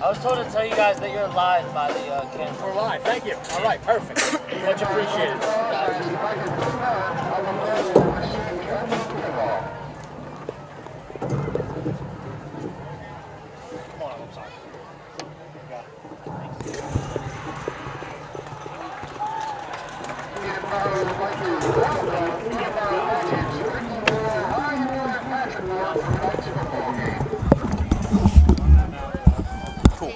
I was told to tell you guys that you're live by the camera. We're live. Thank you. All right, perfect. Much appreciated. Come on, I'm sorry. Cool.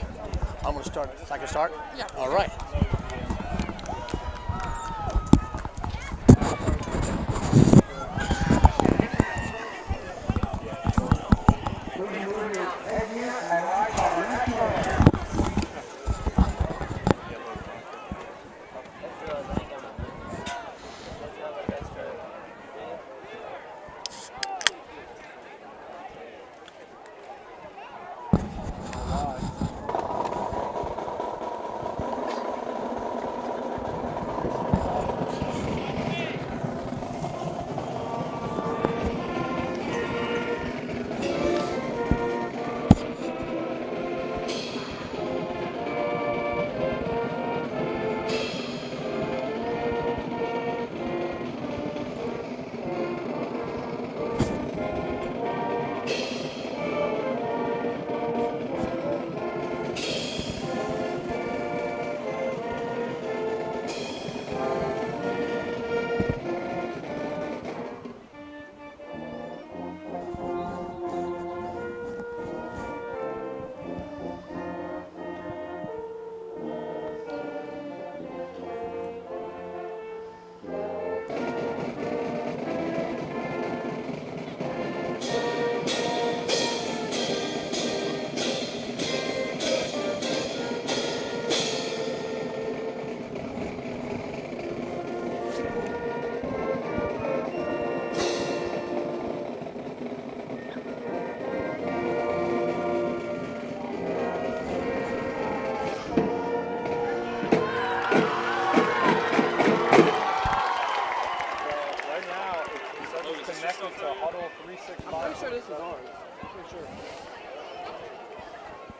I'm going to start. I can start? Yeah. All right.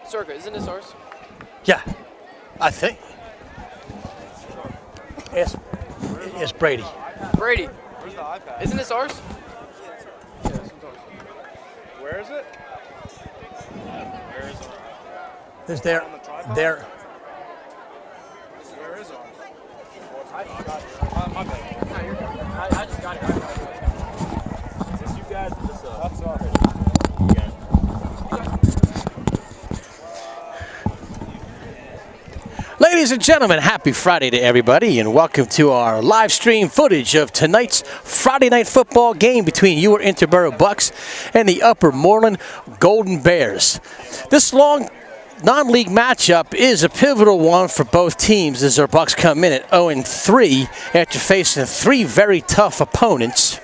Circa, isn't this ours? Yeah, I think. Yes, Brady. Brady. Where's the iPad? Isn't this ours? Yeah, this one's ours. Where is it? Where is it? There's there. Where is ours? I just got it. My bad. No, you're good. I just got it. Is this you guys or this That's us. Ladies and gentlemen, happy Friday to everybody, and welcome to our live stream footage of tonight's Friday night football game between your Interboro Bucs and the Upper Moreland Golden Bears. This long non-league matchup is a pivotal one for both teams as our Bucs come in at 0-3 after facing three very tough opponents.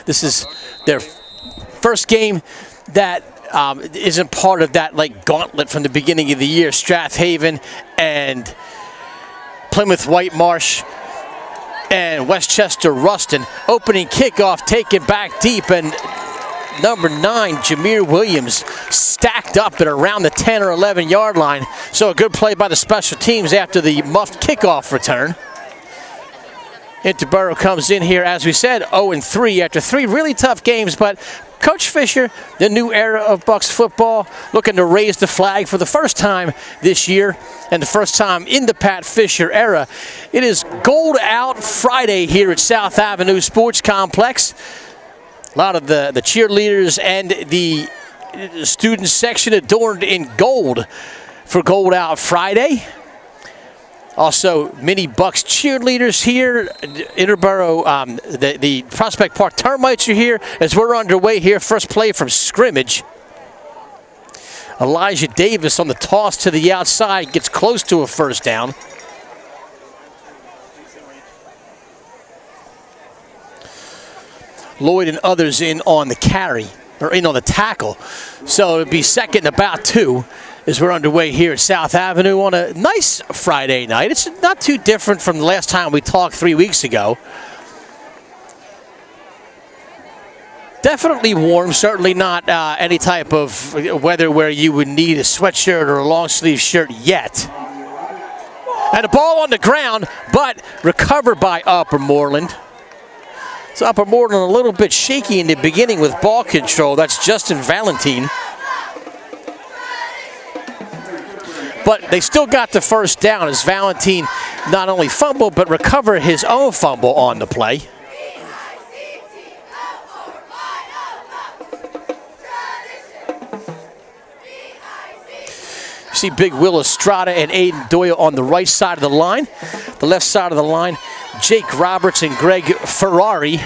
This is their first game that isn't part of that gauntlet from the beginning of the year. Strathaven and Plymouth Whitemarsh and Westchester Ruston. Opening kickoff taken back deep, and number 9, Jameer Williams, stacked up at around the 10 or 11 yard line. So a good play by the special teams after the muffed kickoff return. Interboro comes in here, as we said, 0-3 after three really tough games, but Coach Fisher, the new era of Bucs football, looking to raise the flag for the first time this year and the first time in the Pat Fisher era. It is Gold Out Friday here at South Avenue Sports Complex. A lot of the cheerleaders and the student section adorned in gold for Gold Out Friday. Also, many Bucs cheerleaders here. Interboro, the Prospect Park Termites are here as we're underway here. First play from scrimmage. Elijah Davis on the toss to the outside, gets close to a first down. Lloyd and others in on the carry, or in on the tackle. So it'll be second and about 2. As we're underway here at South Avenue on a nice Friday night. It's not too different from the last time we talked 3 weeks ago. Definitely warm, certainly not any type of weather where you would need a sweatshirt or a long sleeve shirt yet. And the ball on the ground, but recovered by Upper Moreland. So Upper Moreland a little bit shaky in the beginning with ball control. That's Justin Valentine. But they still got the first down as Valentine not only fumbled, but recovered his own fumble on the play. See Big Will Estrada and Aiden Doyle on the right side of the line. The left side of the line, Jake Roberts and Greg Ferrari.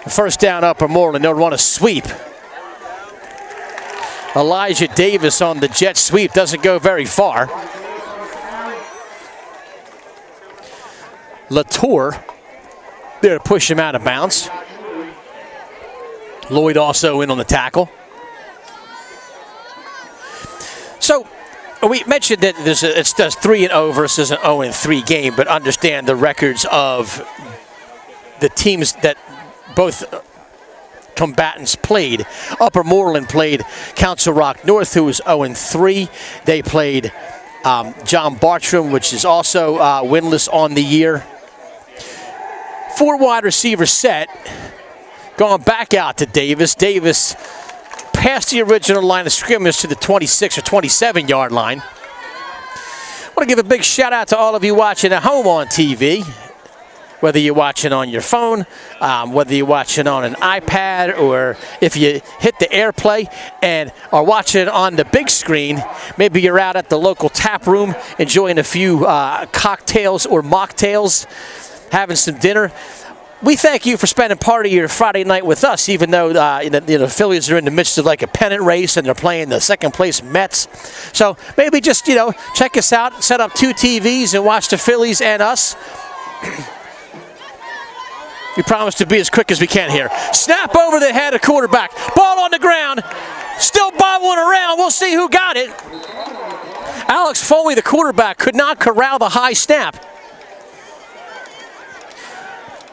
First down, Upper Moreland. They'll run a sweep. Elijah Davis on the jet sweep. Doesn't go very far. Latour there to push him out of bounds. Lloyd also in on the tackle. So we mentioned that it's just 3-0 versus an 0-3 game, but understand the records of the teams that both combatants played. Upper Moreland played Council Rock North, who was 0-3. They played John Bartram, which is also winless on the year. 4 wide receiver set. Going back out to Davis. Davis past the original line of scrimmage to the 26 or 27-yard line. I want to give a big shout out to all of you watching at home on TV. Whether you're watching on your phone, whether you're watching on an iPad, or if you hit the AirPlay and are watching on the big screen, maybe you're out at the local tap room enjoying a few cocktails or mocktails, having some dinner. We thank you for spending part of your Friday night with us, even though the Phillies are in the midst of like a pennant race and they're playing the second place Mets. So maybe just, check us out, set up 2 TVs and watch the Phillies and us. We promise to be as quick as we can here. Snap over the head of quarterback. Ball on the ground. Still bobbling around. We'll see who got it. Alex Foley, the quarterback, could not corral the high snap.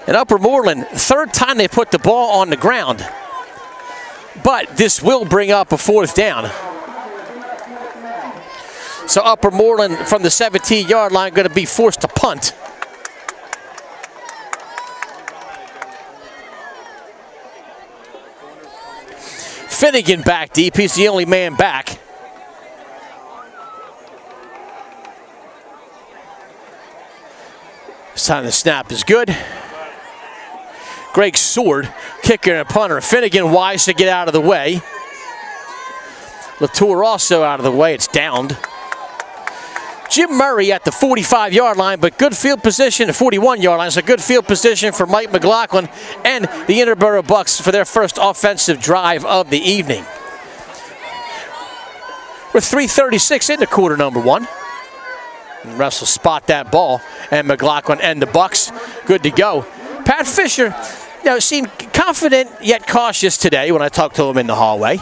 And Upper Moreland, 3rd time they put the ball on the ground. But this will bring up a 4th down. So Upper Moreland from the 17-yard line going to be forced to punt. Finnegan back deep. He's the only man back. This time the snap is good. Greg Sword, kicker and punter. Finnegan wise to get out of the way. Latour also out of the way. It's downed. Jim Murray at the 45-yard line, but good field position, the 41-yard line. So good field position for Mike McLaughlin and the Interboro Bucs for their first offensive drive of the evening. With 3:36 into quarter number 1. And refs will spot that ball, and McLaughlin and the Bucs good to go. Pat Fisher, seemed confident yet cautious today when I talked to him in the hallway.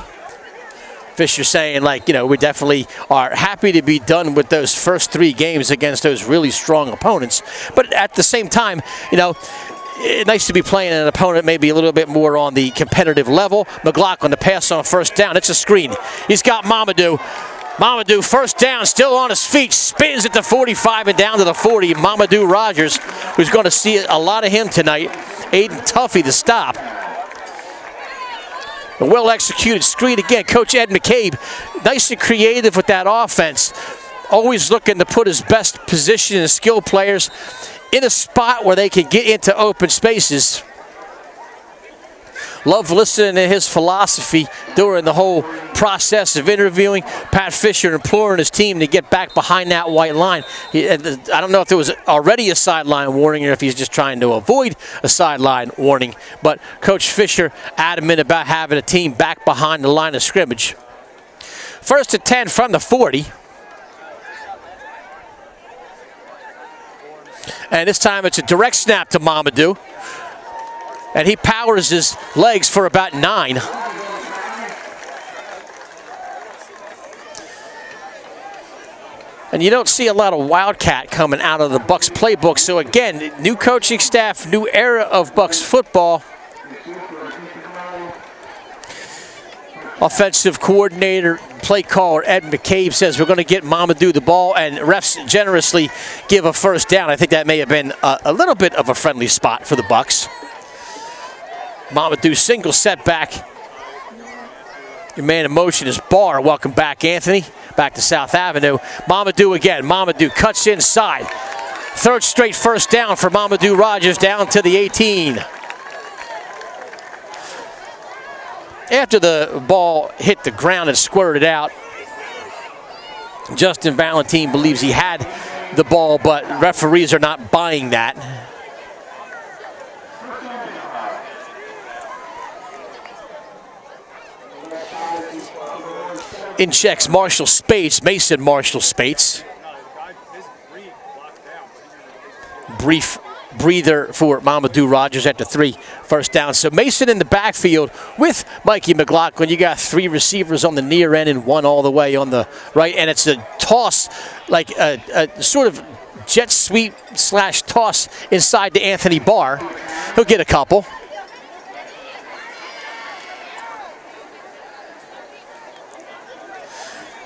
Fisher saying, we definitely are happy to be done with those first 3 games against those really strong opponents. But at the same time, nice to be playing an opponent maybe a little bit more on the competitive level. McLaughlin, the pass on first down. It's a screen. He's got Mamadou. Mamadou, first down, still on his feet, spins at the 45 and down to the 40. Mamadou Rogers, who's going to see a lot of him tonight. Aiden Tuffy to stop. A well-executed screen again. Coach Ed McCabe, nice and creative with that offense. Always looking to put his best position and skill players in a spot where they can get into open spaces. Love listening to his philosophy during the whole process of interviewing Pat Fisher, imploring his team to get back behind that white line. I don't know if there was already a sideline warning or if he's just trying to avoid a sideline warning, but Coach Fisher adamant about having a team back behind the line of scrimmage. 1st and 10 from the 40. And this time it's a direct snap to Mamadou. And he powers his legs for about 9. And you don't see a lot of wildcat coming out of the Bucs playbook. So again, new coaching staff, new era of Bucs football. Offensive coordinator, play caller Ed McCabe says we're going to get Mamadou the ball, and refs generously give a first down. I think that may have been a little bit of a friendly spot for the Bucs. Mamadou single setback. Your man in motion is Barr. Welcome back, Anthony. Back to South Avenue. Mamadou again. Mamadou cuts inside. Third straight first down for Mamadou Rogers down to the 18. After the ball hit the ground and squirted out, Justin Valentine believes he had the ball, but referees are not buying that. In checks Marshall Spates, Mason Marshall Spates. Brief breather for Mamadou Rogers after 3 first down. So Mason in the backfield with Mikey McLaughlin. You got 3 receivers on the near end and 1 all the way on the right. And it's a toss, like a sort of jet sweep / toss inside to Anthony Barr. He'll get a couple.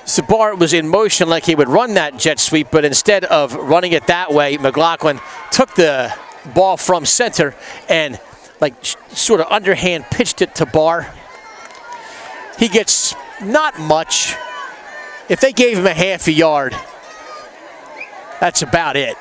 So Barr was in motion like he would run that jet sweep, but instead of running it that way, McLaughlin took the ball from center and like sort of underhand pitched it to Barr. He gets not much. If they gave him a half a yard, that's about it.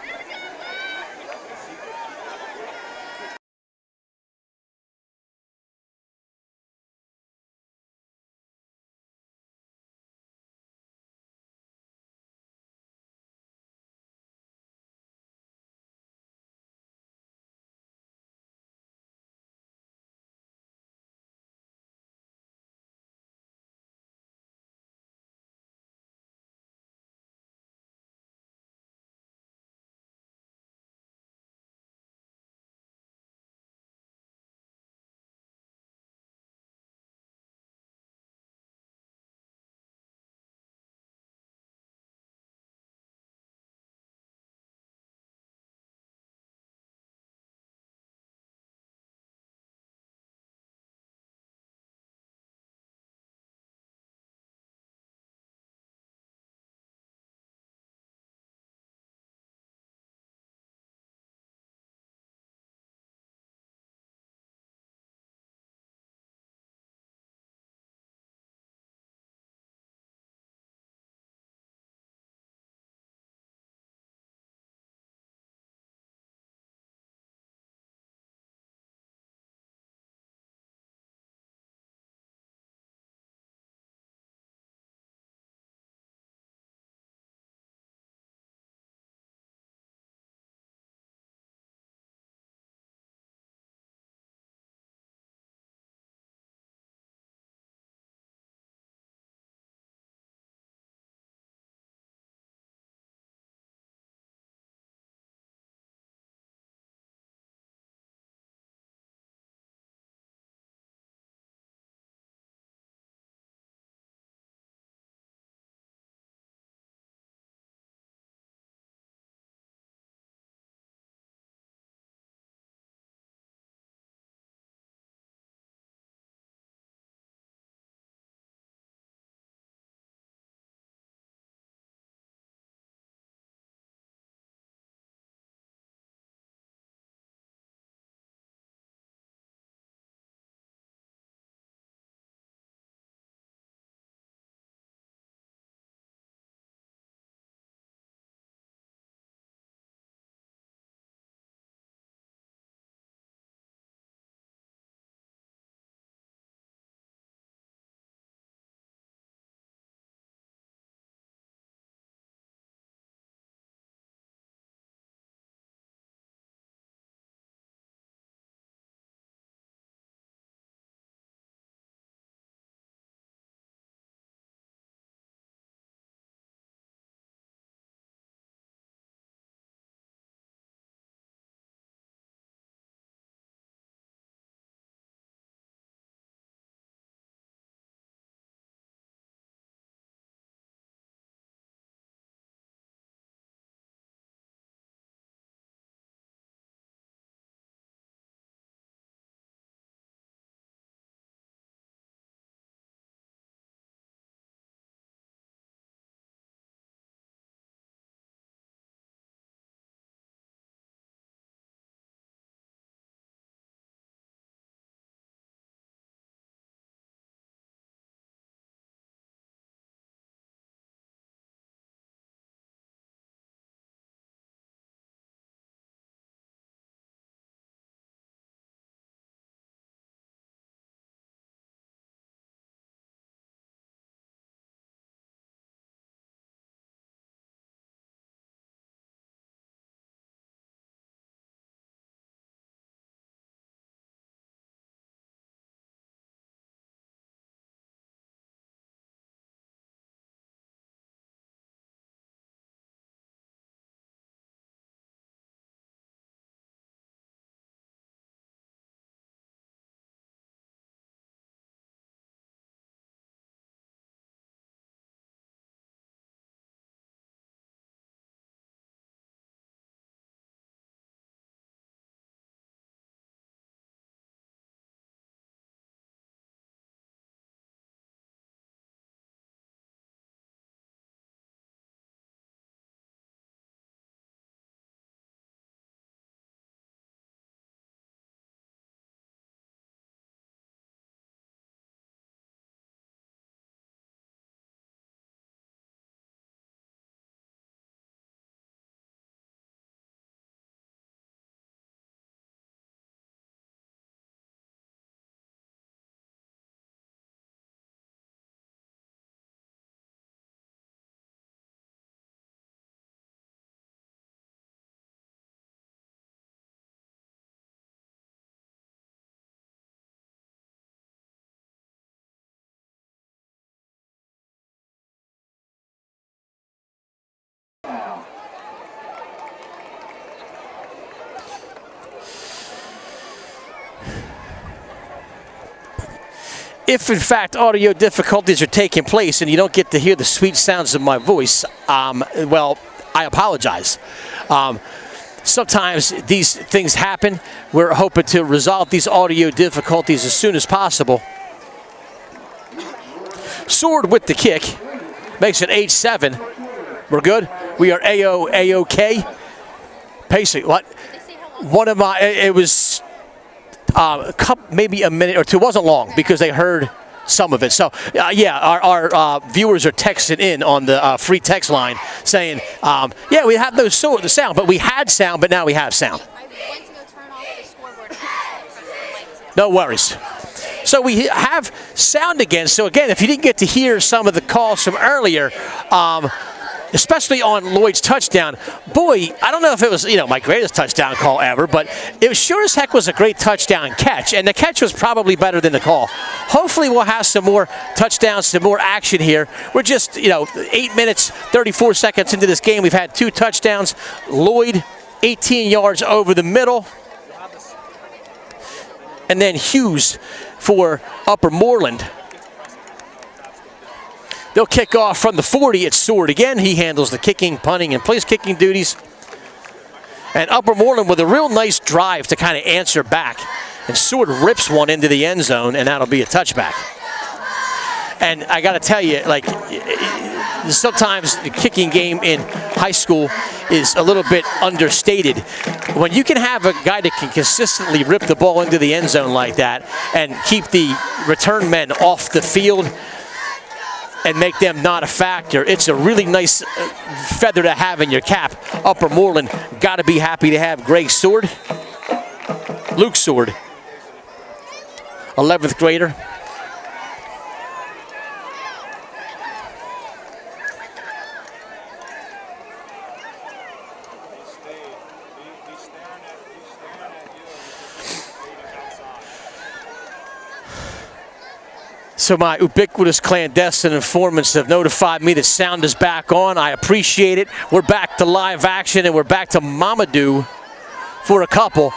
If, in fact, audio difficulties are taking place and you don't get to hear the sweet sounds of my voice, well, I apologize. Sometimes these things happen. We're hoping to resolve these audio difficulties as soon as possible. Sword with the kick. Makes it 8-7. We're good? We are A-OK? Basically, what? One of my, it was maybe a minute or two. It wasn't long because they heard some of it. So, yeah, our viewers are texting in on the free text line saying, yeah, we have no sound, but we had sound, but now we have sound. I went to go turn off the scoreboard. No worries. So we have sound again. So, again, if you didn't get to hear some of the calls from earlier, especially on Lloyd's touchdown, boy, I don't know if it was, my greatest touchdown call ever, but it was sure as heck was a great touchdown catch, and the catch was probably better than the call. Hopefully we'll have some more touchdowns, some more action here. We're just, 8 minutes, 34 seconds into this game. We've had 2 touchdowns. Lloyd, 18 yards over the middle. And then Hughes for Upper Moreland. They'll kick off from the 40. It's Sword again. He handles the kicking, punting, and place kicking duties. And Upper Moreland with a real nice drive to kind of answer back. And Sword rips one into the end zone, and that'll be a touchback. And I got to tell you, sometimes the kicking game in high school is a little bit understated. When you can have a guy that can consistently rip the ball into the end zone like that and keep the return men off the field and make them not a factor, it's a really nice feather to have in your cap. Upper Moreland got to be happy to have Greg Sword, Luke Sword, 11th grader. So my ubiquitous clandestine informants have notified me that sound is back on. I appreciate it. We're back to live action, and we're back to Mamadou for a couple.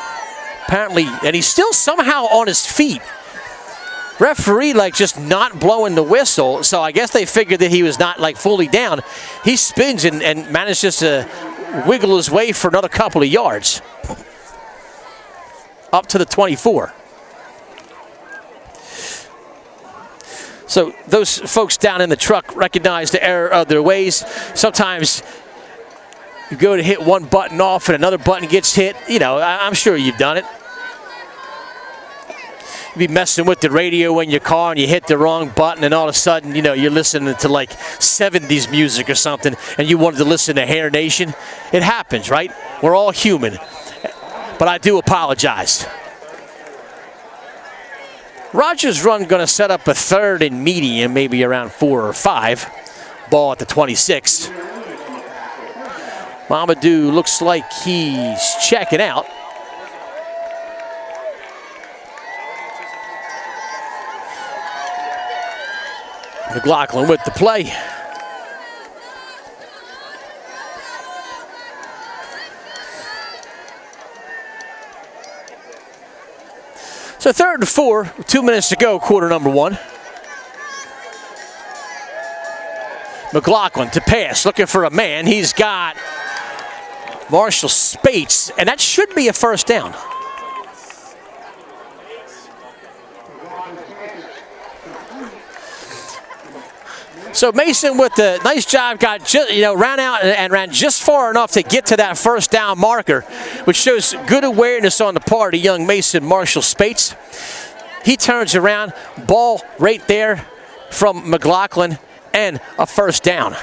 Apparently, and he's still somehow on his feet. Referee, just not blowing the whistle, so I guess they figured that he was not, fully down. He spins and manages to wiggle his way for another couple of yards. Up to the 24. So those folks down in the truck recognize the error of their ways. Sometimes you go to hit one button off and another button gets hit. I'm sure you've done it. You be messing with the radio in your car and you hit the wrong button, and all of a sudden, you're listening to 70s music or something, and you wanted to listen to Hair Nation. It happens, right? We're all human. But I do apologize. Rogers' run going to set up a 3rd and medium, maybe around 4 or 5. Ball at the 26. Mamadou looks like he's checking out. McLaughlin with the play. So 3rd and 4, 2 minutes to go, quarter number 1. McLaughlin to pass, looking for a man. He's got Marshall Spates, and that should be a first down. So Mason with the nice job got ran out and ran just far enough to get to that first down marker, which shows good awareness on the part of young Mason Marshall Spates. He turns around, ball right there from McLaughlin, and a first down.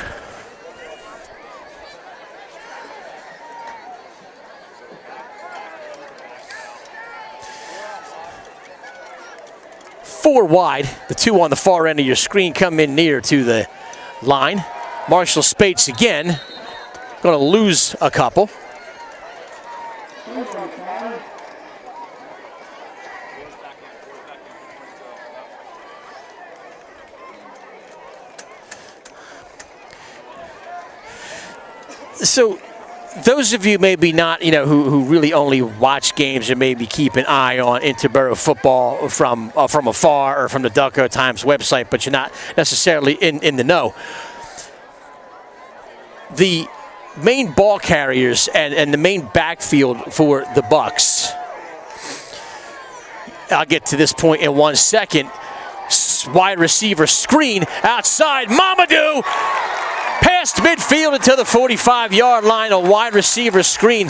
Four wide. The 2 on the far end of your screen come in near to the line. Marshall Spates again. Going to lose a couple. So those of you maybe not, who really only watch games or maybe keep an eye on Interboro football from afar or from the Delco Times website, but you're not necessarily in the know. The main ball carriers and the main backfield for the Bucs, I'll get to this point in 1 second. Wide receiver screen outside. Mamadou past midfield until the 45-yard line. A wide receiver screen.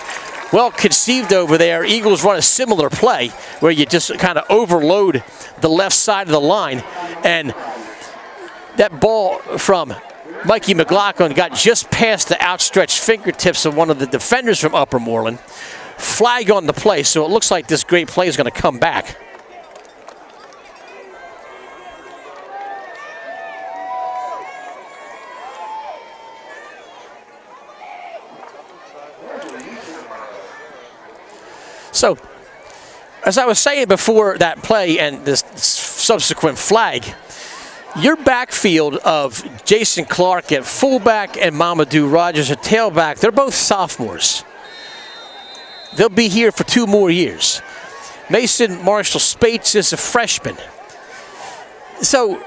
Well conceived over there. Eagles run a similar play where you just kind of overload the left side of the line. And that ball from Mikey McLaughlin got just past the outstretched fingertips of one of the defenders from Upper Moreland. Flag on the play, so it looks like this great play is going to come back. So, as I was saying before that play and this subsequent flag, your backfield of Jason Clark at fullback and Mamadou Rogers at tailback, they're both sophomores. They'll be here for 2 more years. Mason Marshall Spates is a freshman. So,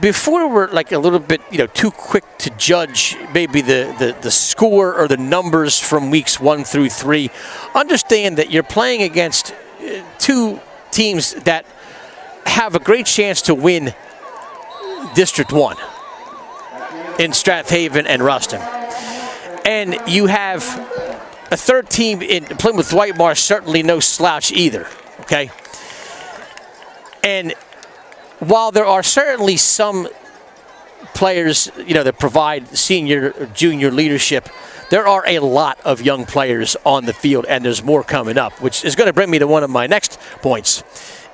before we're like a little bit, too quick to judge maybe the score or the numbers from weeks 1 through 3, understand that you're playing against 2 teams that have a great chance to win District 1 in Strathaven and Ruston. And you have a 3rd team in Plymouth Whitemarsh, certainly no slouch either, okay? And while there are certainly some players, that provide senior or junior leadership, there are a lot of young players on the field, and there's more coming up, which is going to bring me to one of my next points.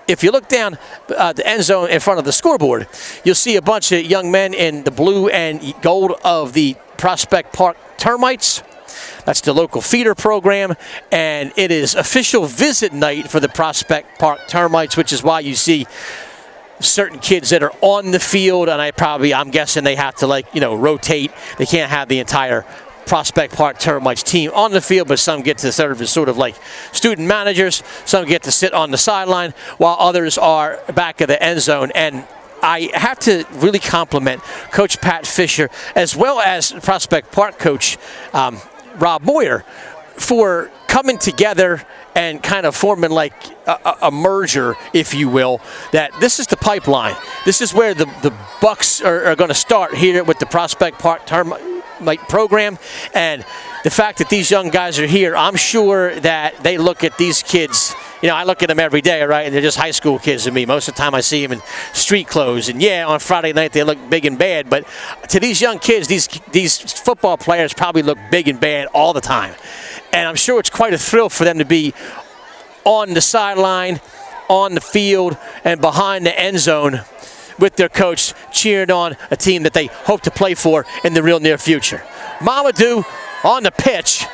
If you look down the end zone in front of the scoreboard, you'll see a bunch of young men in the blue and gold of the Prospect Park Termites. That's the local feeder program, and it is official visit night for the Prospect Park Termites, which is why you see certain kids that are on the field, and I'm guessing they have to rotate. They can't have the entire Prospect Park Termites team on the field, but some get to serve as sort of like student managers. Some get to sit on the sideline, while others are back of the end zone. And I have to really compliment Coach Pat Fisher, as well as Prospect Park coach Rob Moyer, for coming together and kind of forming like a merger, if you will, that this is the pipeline. This is where the Bucs are going to start here with the Prospect Park Termite program. And the fact that these young guys are here, I'm sure that they look at these kids. I look at them every day, right? And they're just high school kids to me. Most of the time I see them in street clothes. And yeah, on Friday night they look big and bad. But to these young kids, these football players probably look big and bad all the time. And I'm sure it's quite a thrill for them to be on the sideline, on the field, and behind the end zone with their coach cheering on a team that they hope to play for in the real near future. Mamadou on the pitch,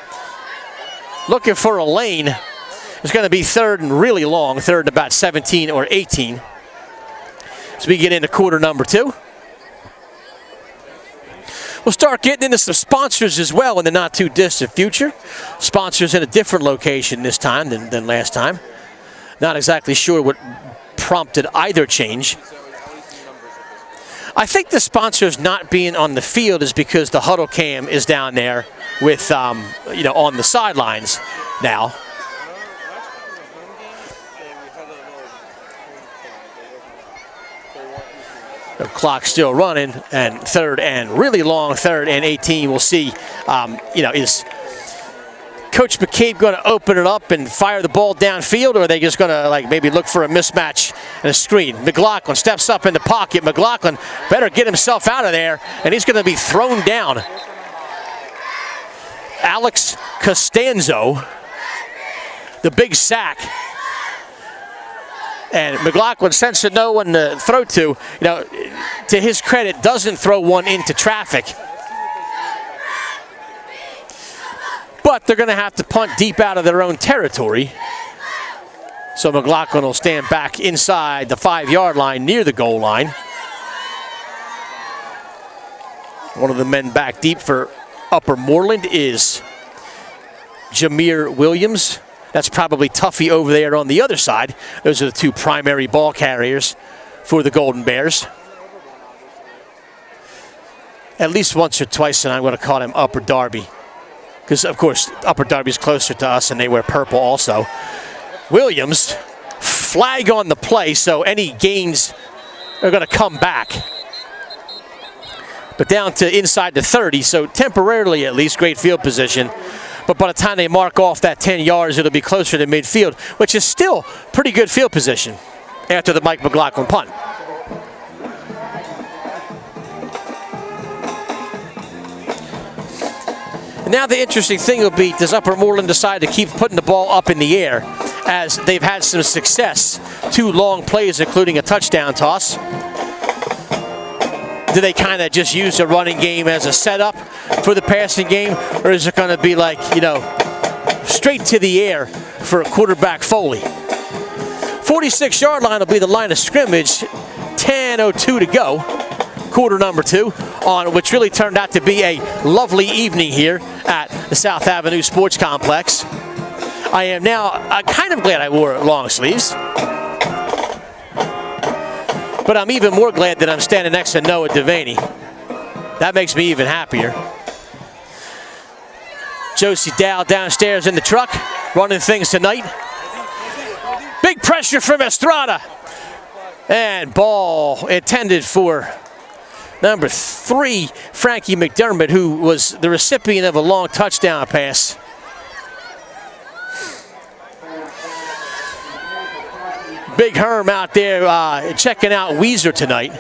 looking for a lane. It's going to be 3rd and really long, 3rd and about 17 or 18. As we get into quarter number 2. We'll start getting into some sponsors as well in the not too distant future. Sponsors in a different location this time than last time. Not exactly sure what prompted either change. I think the sponsors not being on the field is because the huddle cam is down there with, on the sidelines now. The clock's still running, and 3rd and really long, 3rd and 18. We'll see, is Coach McCabe going to open it up and fire the ball downfield, or are they just going to maybe look for a mismatch and a screen? McLaughlin steps up in the pocket. McLaughlin better get himself out of there, and he's going to be thrown down. Alex Costanzo, the big sack. And McLaughlin, sensing no one to throw to, to his credit, doesn't throw one into traffic. But they're going to have to punt deep out of their own territory. So McLaughlin will stand back inside the 5-yard line near the goal line. One of the men back deep for Upper Moreland is Jameer Williams. That's probably Tuffy over there on the other side. Those are the two primary ball carriers for the Golden Bears. At least once or twice, and I'm going to call him Upper Darby. Because, of course, Upper Darby's closer to us, and they wear purple also. Williams, flag on the play, so any gains are going to come back. But down to inside the 30, so temporarily at least, great field position. But by the time they mark off that 10 yards, it'll be closer to midfield, which is still pretty good field position after the Mike McLaughlin punt. And now the interesting thing will be, does Upper Moreland decide to keep putting the ball up in the air as they've had some success? 2 long plays, including a touchdown toss. Do they kind of just use the running game as a setup for the passing game? Or is it going to be like, you know, straight to the air for quarterback Foley? 46-yard line will be the line of scrimmage. 10:02 to go. Quarter number 2, on which really turned out to be a lovely evening here at the South Avenue Sports Complex. I am now kind of glad I wore long sleeves. But I'm even more glad that I'm standing next to Noah Devaney. That makes me even happier. Josie Dow downstairs in the truck, running things tonight. Big pressure from Estrada. And ball intended for number 3, Frankie McDermott, who was the recipient of a long touchdown pass. Big Herm out there checking out Weezer tonight.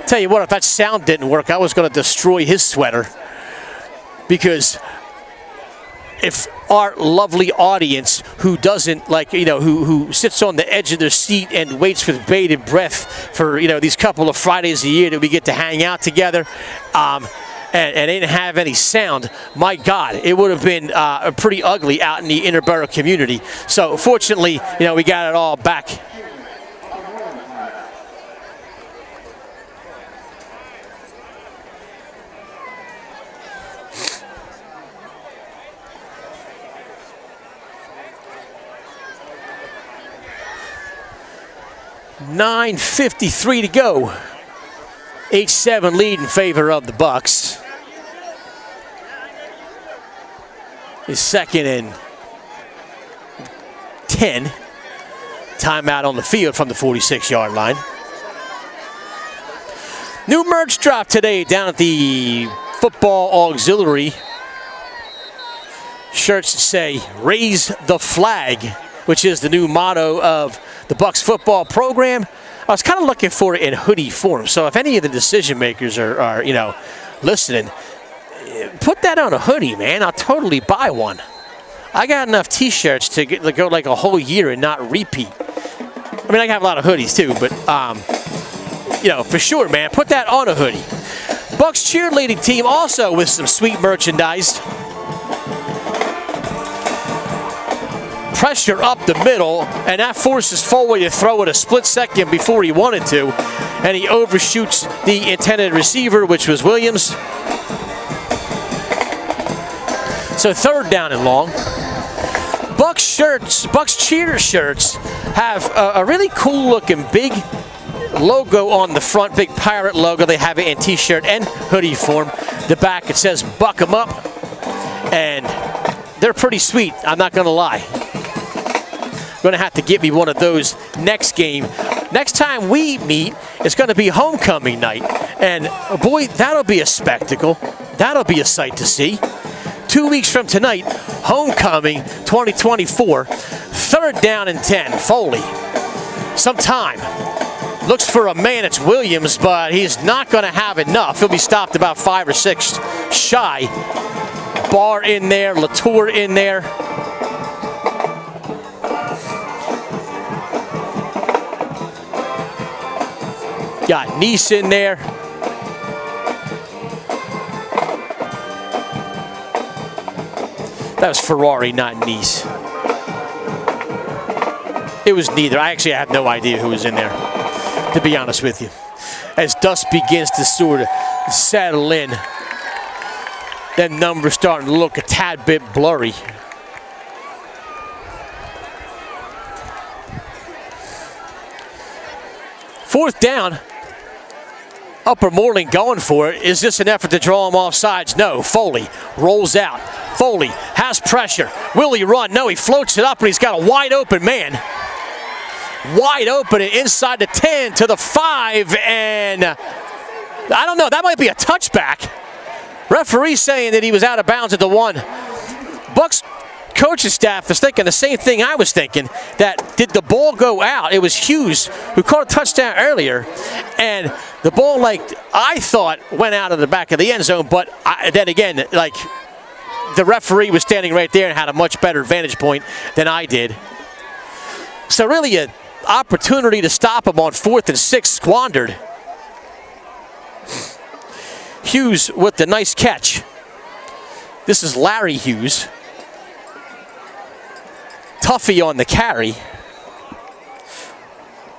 Tell you what, if that sound didn't work, I was going to destroy his sweater. Because if our lovely audience who doesn't, like, you know, who sits on the edge of their seat and waits with bated breath for, you know, these couple of Fridays a year that we get to hang out together, and didn't have any sound, my God, it would have been pretty ugly out in the Interboro community. So fortunately, you know, we got it all back. .9:53 to go. 8-7 lead in favor of the Bucs. Is 2nd and 10. Timeout on the field from the 46-yard line. New merch drop today down at the football auxiliary. Shirts say, "Raise the flag," which is the new motto of the Bucs football program. I was kind of looking for it in hoodie form. So if any of the decision makers are you know, listening, put that on a hoodie, man. I'll totally buy one. I got enough T-shirts to go like a whole year and not repeat. I mean, I have a lot of hoodies too, but you know, for sure, man, put that on a hoodie. Bucs cheerleading team also with some sweet merchandise. Pressure up the middle, and that forces Foley to throw it a split second before he wanted to, and he overshoots the intended receiver, which was Williams. So 3rd down and long. Bucs cheer shirts have a really cool looking big logo on the front, big pirate logo. They have it in t-shirt and hoodie form. The back, it says "Buck 'em up," and they're pretty sweet, I'm not gonna lie. Going to have to get me one of those next game. Next time we meet, it's going to be homecoming night. And boy, that'll be a spectacle. That'll be a sight to see. 2 weeks from tonight, homecoming 2024. 3rd down and 10. Foley. Some time. Looks for a man, it's Williams, but he's not going to have enough. He'll be stopped about 5 or 6 shy. Barr in there, Latour in there. Got Neese in there. That was Ferrari, not Neese. It was neither. I have no idea who was in there, to be honest with you. As dust begins to sort of settle in. Them numbers starting to look a tad bit blurry. Fourth down. Upper Moreland going for it. Is this an effort to draw him off sides? No. Foley rolls out. Foley has pressure. Will he run? No, he floats it up, and he's got a wide open man. Wide open inside the 10 to the 5, and I don't know. That might be a touchback. Referee saying that he was out of bounds at the 1. Bucs coaching staff is thinking the same thing I was thinking, that did the ball go out? It was Hughes who caught a touchdown earlier, and the ball, like, I thought went out of the back of the end zone, but then again, like, the referee was standing right there and had a much better vantage point than I did. So really an opportunity to stop him on 4th and 6 squandered. Hughes with the nice catch. This is Larry Hughes. Tuffy on the carry.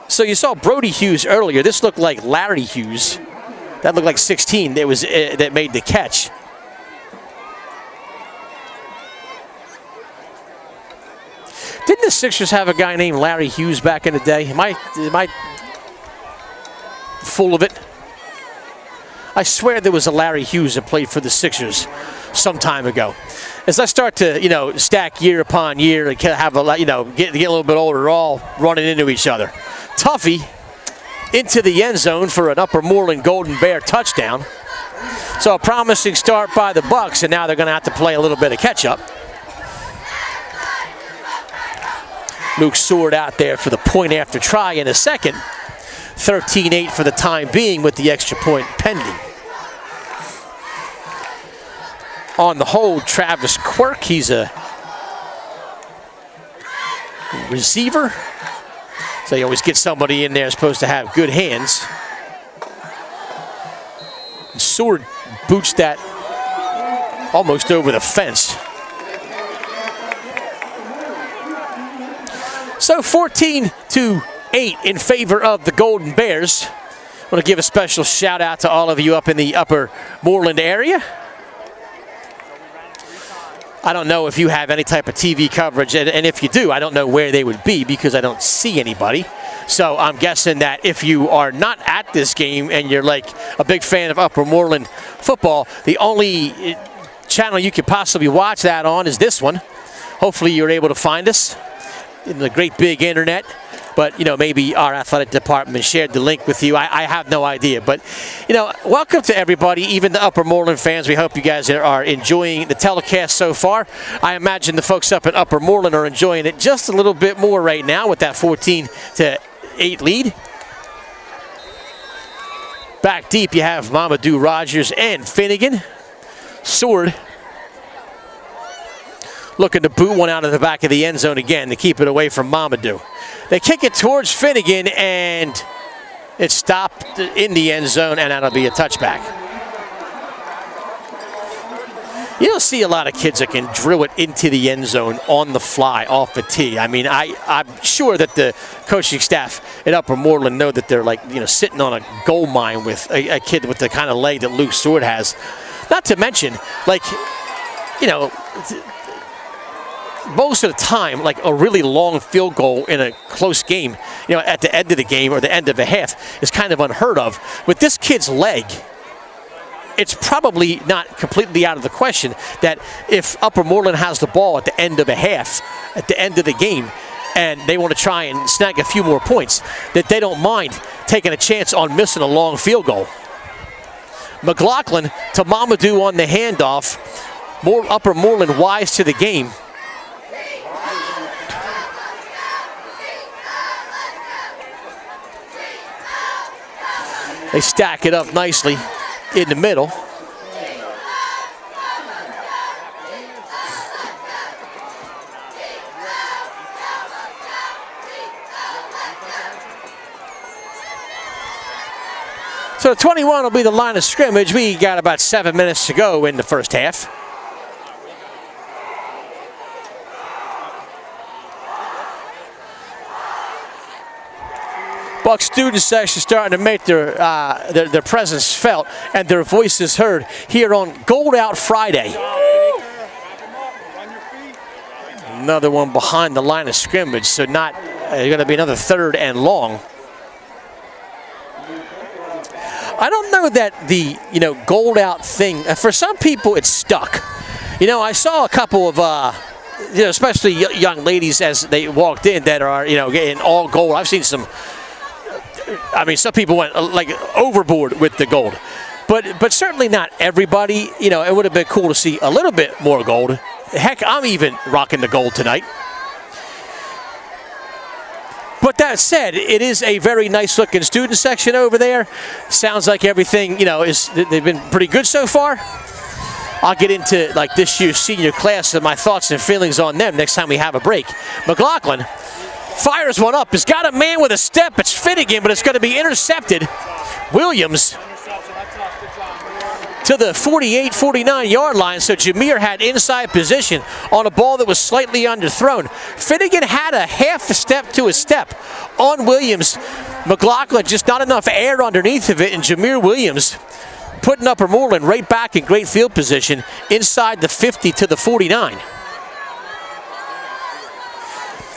So you saw Brody Hughes earlier. This looked like Larry Hughes. That looked like 16 that made the catch. Didn't the Sixers have a guy named Larry Hughes back in the day? Am I full of it? I swear there was a Larry Hughes that played for the Sixers some time ago. As I start to, stack year upon year and have a, get a little bit older, all running into each other. Tuffy into the end zone for an Upper Moreland Golden Bear touchdown. So a promising start by the Bucs, and now they're going to have to play a little bit of catch-up. Luke Seward out there for the point after try in a second. 13-8 for the time being with the extra point pending. On the hold, Travis Quirk, he's a receiver. So you always get somebody in there supposed to have good hands. And Seward boots that almost over the fence. So 14-8 in favor of the Golden Bears. I want to give a special shout out to all of you up in the Upper Moreland area. I don't know if you have any type of TV coverage, and if you do, I don't know where they would be because I don't see anybody. So I'm guessing that if you are not at this game and you're like a big fan of Upper Moreland football, the only channel you could possibly watch that on is this one. Hopefully you're able to find us in the great big internet. But, maybe our athletic department shared the link with you. I have no idea. But, welcome to everybody, even the Upper Moreland fans. We hope you guys are enjoying the telecast so far. I imagine the folks up at Upper Moreland are enjoying it just a little bit more right now with that 14-8 lead. Back deep, you have Mamadou Rogers and Finnegan. Seward looking to boot one out of the back of the end zone again to keep it away from Mamadou. They kick it towards Finnegan, and it's stopped in the end zone, and that'll be a touchback. You don't see a lot of kids that can drill it into the end zone on the fly, off a tee. I mean, I'm sure that the coaching staff at Upper Moreland know that they're sitting on a gold mine with a kid with the kind of leg that Luke Seward has. Not to mention, most of the time, like a really long field goal in a close game, at the end of the game or the end of a half is kind of unheard of. With this kid's leg, it's probably not completely out of the question that if Upper Moreland has the ball at the end of a half, at the end of the game, and they want to try and snag a few more points, that they don't mind taking a chance on missing a long field goal. McLaughlin to Mamadou on the handoff. Upper Moreland wise to the game. They stack it up nicely in the middle. So 21 will be the line of scrimmage. We got about 7 minutes to go in the first half. Bucs student section starting to make their presence felt and their voices heard here on Gold Out Friday. Another one behind the line of scrimmage, so not going to be another 3rd and long. I don't know that the gold out thing, for some people it's stuck. I saw a couple of especially young ladies as they walked in that are getting all gold. I've seen some people went like overboard with the gold, but certainly not everybody. It would have been cool to see a little bit more gold. Heck, I'm even rocking the gold tonight. But that said, it is a very nice looking student section over there. Sounds like everything, they've been pretty good so far. I'll get into like this year's senior class and my thoughts and feelings on them next time we have a break. McLaughlin fires one up. He's got a man with a step. It's Finnegan, but it's going to be intercepted. Williams to the 48, 49-yard line, so Jameer had inside position on a ball that was slightly underthrown. Finnegan had a half a step to a step on Williams. McLaughlin just not enough air underneath of it, and Jameer Williams putting Upper Moreland right back in great field position inside the 50 to the 49.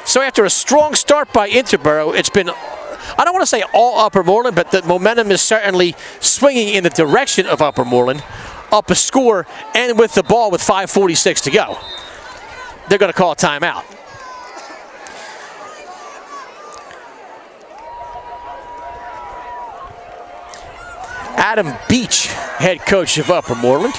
So after a strong start by Interboro, it's been, I don't want to say all Upper Moreland, but the momentum is certainly swinging in the direction of Upper Moreland. Up a score and with the ball with 5:46 to go. They're going to call a timeout. Adam Beach, head coach of Upper Moreland.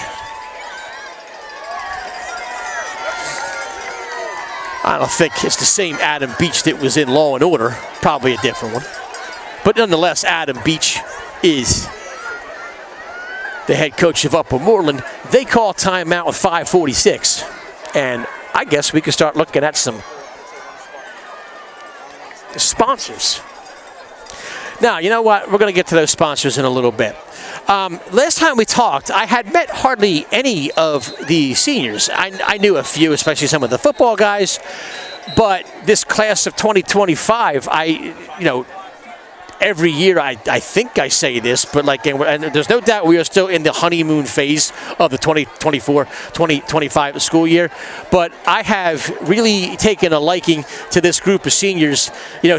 I don't think it's the same Adam Beach that was in Law and Order, probably a different one. But nonetheless, Adam Beach is the head coach of Upper Moreland. They call timeout with 5:46. And I guess we can start looking at some sponsors. Now, you know what? We're going to get to those sponsors in a little bit. Last time we talked, I had met hardly any of the seniors. I knew a few, especially some of the football guys. But this class of 2025, every year I think I say this, but and there's no doubt we are still in the honeymoon phase of the 2024-2025 school year. But I have really taken a liking to this group of seniors,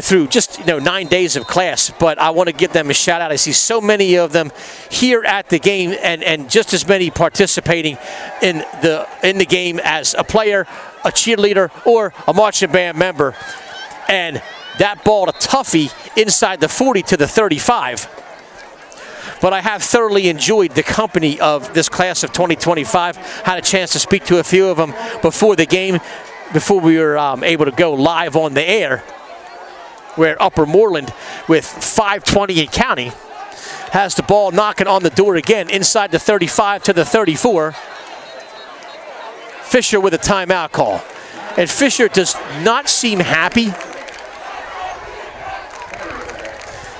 through just 9 days of class. But I want to give them a shout out. I see so many of them here at the game, and just as many participating in the game as a player, a cheerleader, or a marching band member. And that ball to Tuffy inside the 40 to the 35. But I have thoroughly enjoyed the company of this class of 2025. Had a chance to speak to a few of them before the game, before we were able to go live on the air, where Upper Moreland, with 5:20 and counting, has the ball knocking on the door again inside the 35 to the 34. Fisher with a timeout call. And Fisher does not seem happy.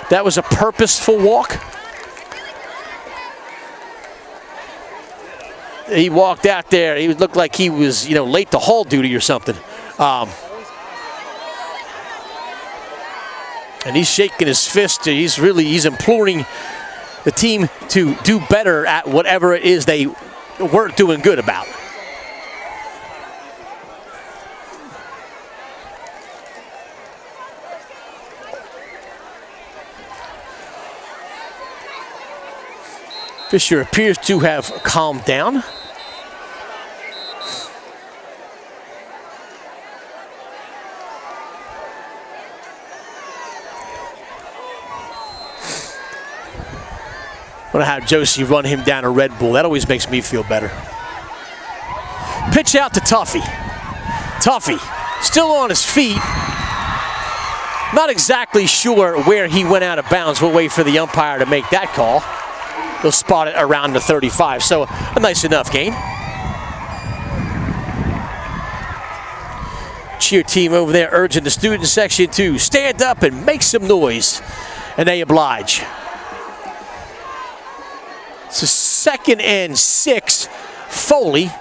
That was a purposeful walk. He walked out there. He looked like he was, late to hall duty or something. And he's shaking his fist. He's imploring the team to do better at whatever it is they weren't doing good about. Fisher appears to have calmed down. I'm going to have Josie run him down a Red Bull. That always makes me feel better. Pitch out to Tuffy. Tuffy still on his feet. Not exactly sure where he went out of bounds. We'll wait for the umpire to make that call. They'll spot it around the 35, so a nice enough gain. Cheer team over there urging the student section to stand up and make some noise, and they oblige. It's a 2nd and 6. Foley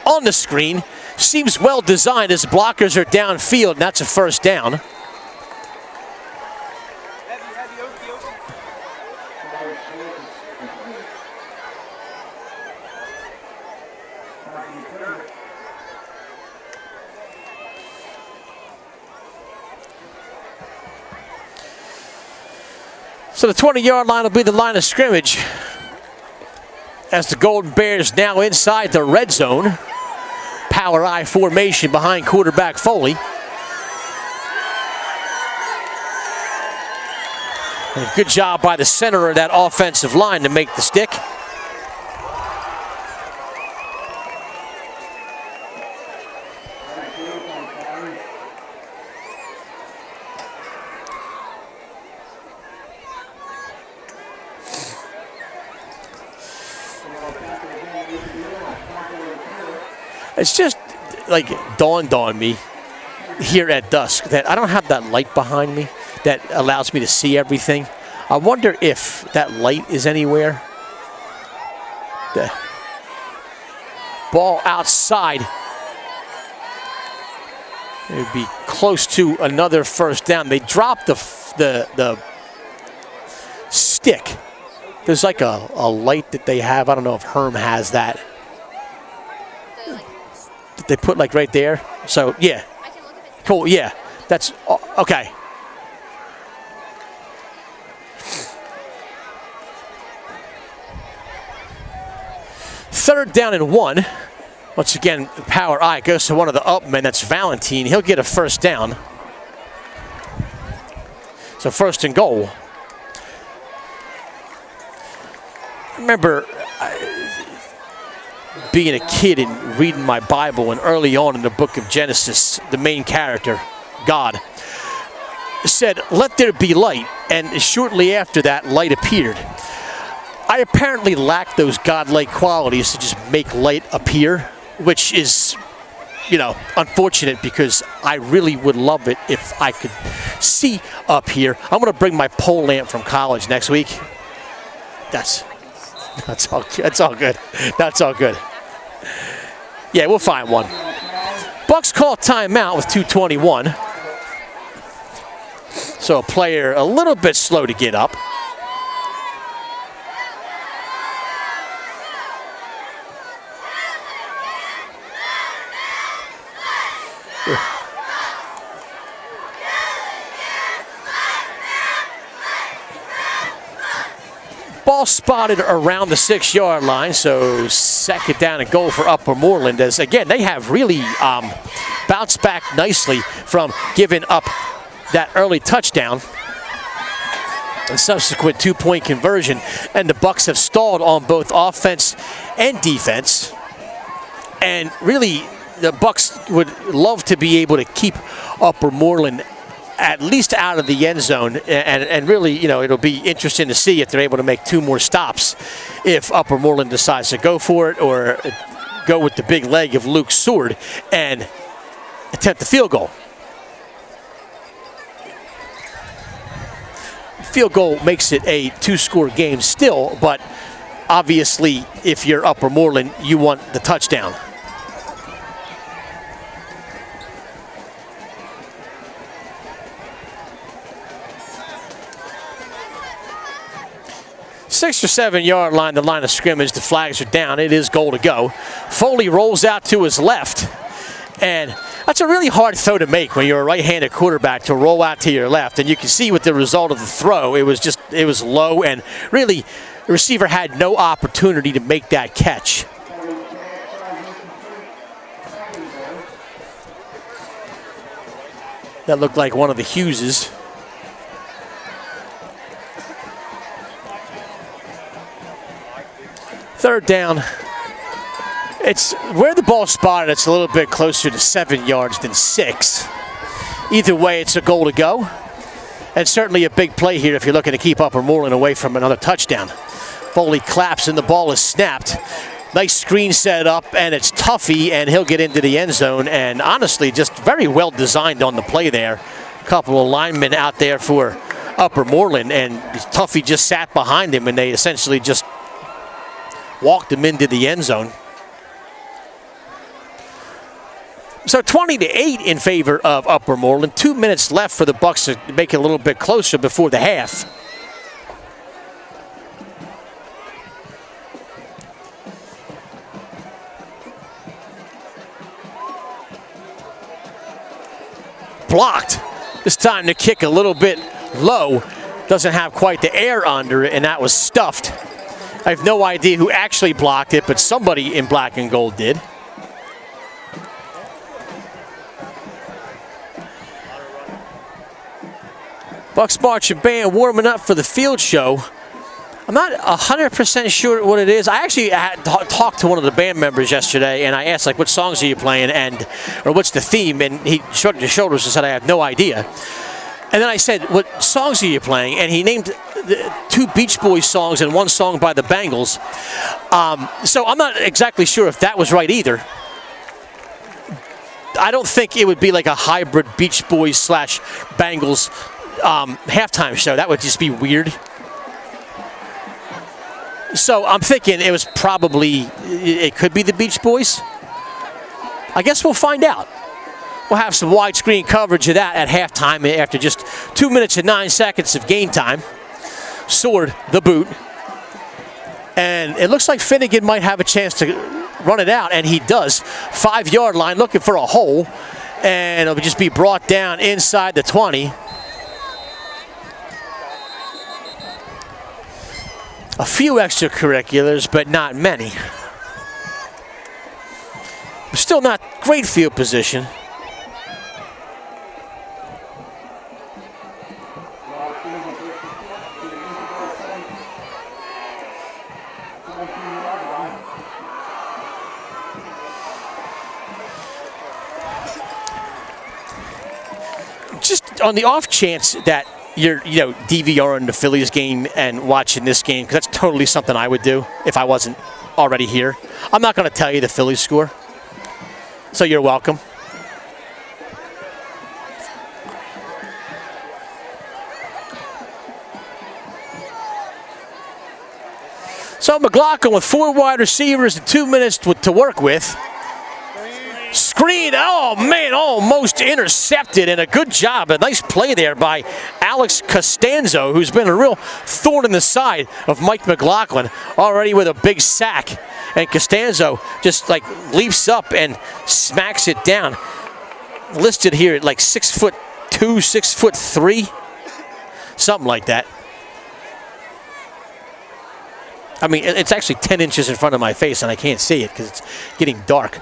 on the screen. Seems well designed as blockers are downfield, and that's a first down. So the 20-yard line will be the line of scrimmage as the Golden Bears now inside the red zone. Power I formation behind quarterback Foley. And good job by the center of that offensive line to make the stick. It's just like dawned on me here at dusk that I don't have that light behind me that allows me to see everything. I wonder if that light is anywhere. The ball outside. It would be close to another first down. They dropped the stick. There's like a light that they have. I don't know if Herm has that. That they put like right there. So yeah. Cool, yeah. That's okay. Third down and 1. Once again, power I goes to one of the up men. That's Valentine. He'll get a first down. So first and goal. I remember being a kid and reading my Bible, and early on in the book of Genesis, the main character, God, said, "Let there be light," and shortly after that, light appeared. I apparently lack those godlike qualities to just make light appear, which is, you know, unfortunate because I really would love it if I could see up here. I'm going to bring my pole lamp from college next week. That's all good. That's all good. Yeah, we'll find one. Bucs call timeout with 2:21. So a player a little bit slow to get up. Ball spotted around the 6-yard line, so second down and goal for Upper Moreland. As again, they have really bounced back nicely from giving up that early touchdown and subsequent 2-point conversion. And the Bucs have stalled on both offense and defense. And really, the Bucs would love to be able to keep Upper Moreland at least out of the end zone, and really, you know, it'll be interesting to see if they're able to make 2 more stops if Upper Moreland decides to go for it or go with the big leg of Luke's sword and attempt the field goal. Field goal makes it a 2-score game still, but obviously if you're Upper Moreland, you want the touchdown. Six or 7-yard line, the line of scrimmage, the flags are down. It is goal to go. Foley rolls out to his left, and that's a really hard throw to make when you're a right-handed quarterback, to roll out to your left. And you can see with the result of the throw, it was low, and really the receiver had no opportunity to make that catch. That looked like one of the Hugheses. Third down. It's where the ball spotted, it's a little bit closer to 7 yards than 6. Either way, it's a goal to go. And certainly a big play here if you're looking to keep Upper Moreland away from another touchdown. Foley claps and the ball is snapped. Nice screen set up, and it's Tuffy, and he'll get into the end zone. And honestly, just very well designed on the play there. A couple of linemen out there for Upper Moreland, and Tuffy just sat behind him, and they essentially just walked him into the end zone. So 20-8 in favor of Upper Moreland. 2 minutes left for the Bucs to make it a little bit closer before the half. Blocked. This time to kick a little bit low. Doesn't have quite the air under it, and that was stuffed. I have no idea who actually blocked it, but somebody in black and gold did. Bucs marching band warming up for the field show. I'm not 100% sure what it is. I actually had talked to one of the band members yesterday, and I asked, like, what songs are you playing, or what's the theme? And he shrugged his shoulders and said, I have no idea. And then I said, what songs are you playing? And he named the 2 Beach Boys songs and 1 song by the Bangles. So I'm not exactly sure if that was right either. I don't think it would be like a hybrid Beach Boys / Bangles halftime show. That would just be weird. So I'm thinking it was probably, it could be the Beach Boys. I guess we'll find out. We'll have some widescreen coverage of that at halftime after just 2 minutes and 9 seconds of game time. Sword the boot. And it looks like Finnegan might have a chance to run it out, and he does. 5-yard line, looking for a hole. And it'll just be brought down inside the 20. A few extracurriculars, but not many. Still not great field position. Just on the off chance that you're, DVRing the Phillies game and watching this game, because that's totally something I would do if I wasn't already here. I'm not going to tell you the Phillies score, so you're welcome. So McLaughlin with 4 wide receivers and 2 minutes to work with. Screen, oh man, almost intercepted, and a good job, a nice play there by Alex Costanzo, who's been a real thorn in the side of Mike McLaughlin, already with a big sack. And Costanzo just like leaps up and smacks it down. Listed here at like 6'2", 6'3", something like that. I mean, it's actually 10 inches in front of my face, and I can't see it because it's getting dark.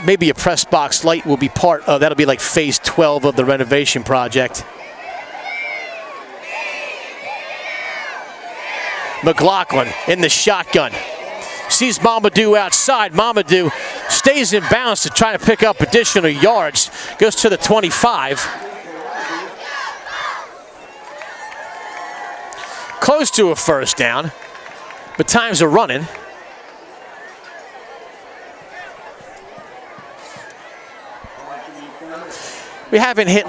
Maybe a press box light will be part of, that'll be like phase 12 of the renovation project. McLaughlin in the shotgun. Sees Mamadou outside. Mamadou stays in bounds to try to pick up additional yards. Goes to the 25. Close to a first down, but times are running. We haven't hit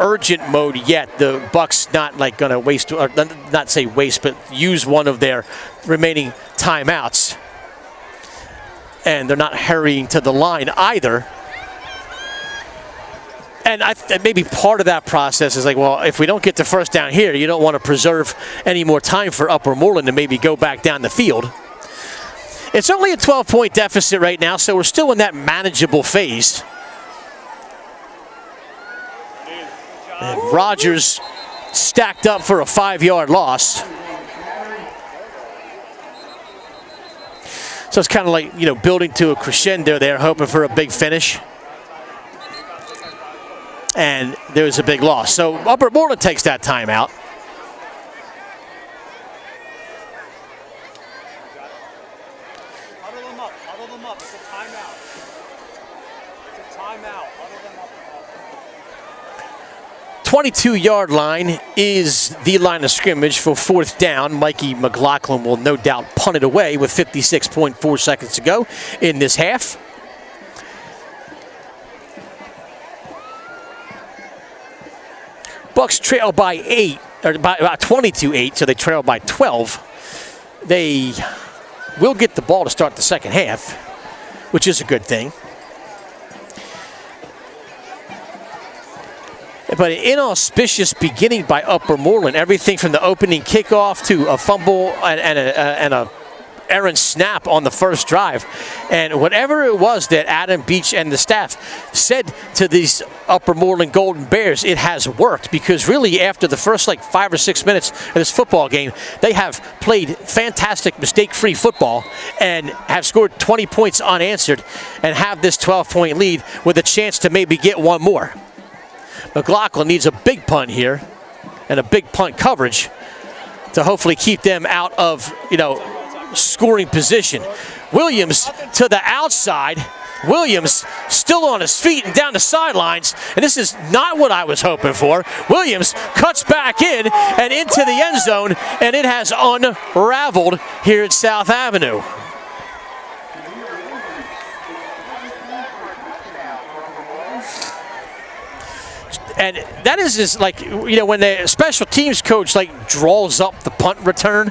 urgent mode yet. The Bucs not like going to waste, or not say waste, but use one of their remaining timeouts. And they're not hurrying to the line either. And maybe part of that process is like, well, if we don't get the first down here, you don't want to preserve any more time for Upper Moreland to maybe go back down the field. It's only a 12-point deficit right now, so we're still in that manageable phase. And Rogers stacked up for a 5-yard loss. So it's kind of like, building to a crescendo there, hoping for a big finish. And there was a big loss. So Upper Moreland takes that timeout. Huddle them up. Huddle them up. It's a timeout. It's a timeout. Huddle them up. 22-yard line is the line of scrimmage for 4th down. Mikey McLaughlin will no doubt punt it away with 56.4 seconds to go in this half. Bucs trail by 8, or by 22-8, so they trail by 12. They will get the ball to start the second half, which is a good thing. But an inauspicious beginning by Upper Moreland. Everything from the opening kickoff to a fumble and a errant snap on the first drive. And whatever it was that Adam Beach and the staff said to these Upper Moreland Golden Bears, it has worked, because really after the first 5 or 6 minutes of this football game, they have played fantastic mistake-free football and have scored 20 points unanswered and have this 12-point lead with a chance to maybe get one more. McLaughlin needs a big punt here and a big punt coverage to hopefully keep them out of, scoring position. Williams to the outside. Williams still on his feet and down the sidelines, and this is not what I was hoping for. Williams cuts back in and into the end zone, and it has unraveled here at South Avenue. And that is just when the special teams coach draws up the punt return,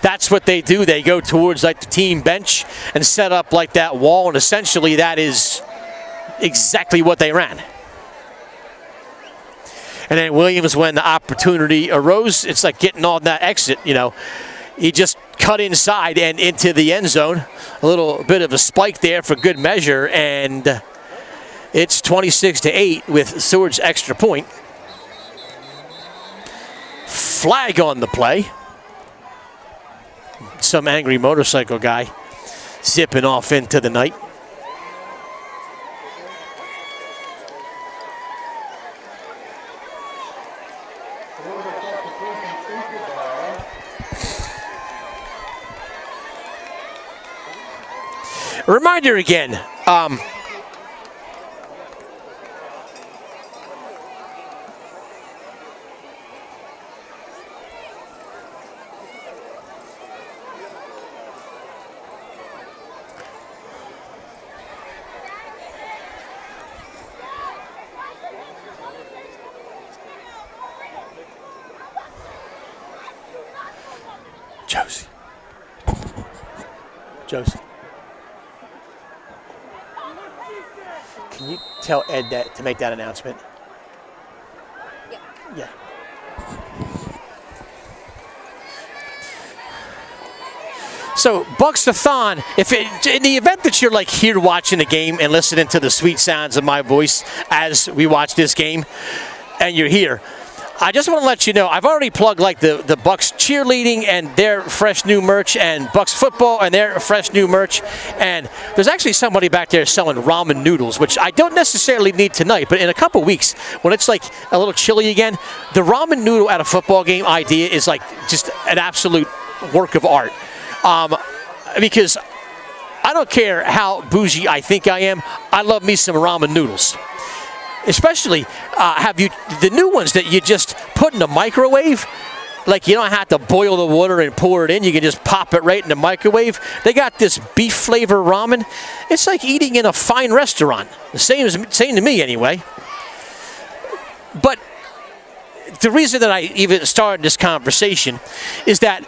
that's what they do. They go towards the team bench and set up that wall, and essentially that is exactly what they ran. And then Williams, when the opportunity arose, it's like getting on that exit, he just cut inside and into the end zone. A little bit of a spike there for good measure, and it's 26-8 with Seward's extra point. Flag on the play. Some angry motorcycle guy zipping off into the night. A reminder again, Josie. Can you tell Ed to make that announcement? Yeah. So, Bucs-a-thon, in the event that you're here watching the game and listening to the sweet sounds of my voice as we watch this game, and you're here, I just want to let you know, I've already plugged the Bucs cheerleading and their fresh new merch, and Bucs football and their fresh new merch. And there's actually somebody back there selling ramen noodles, which I don't necessarily need tonight, but in a couple weeks, when it's a little chilly again, the ramen noodle at a football game idea is just an absolute work of art. Because I don't care how bougie I think I am, I love me some ramen noodles. Especially have you the new ones that you just put in the microwave. You don't have to boil the water and pour it in. You can just pop it right in the microwave. They got this beef flavor ramen. It's like eating in a fine restaurant. The same to me anyway. But the reason that I even started this conversation is that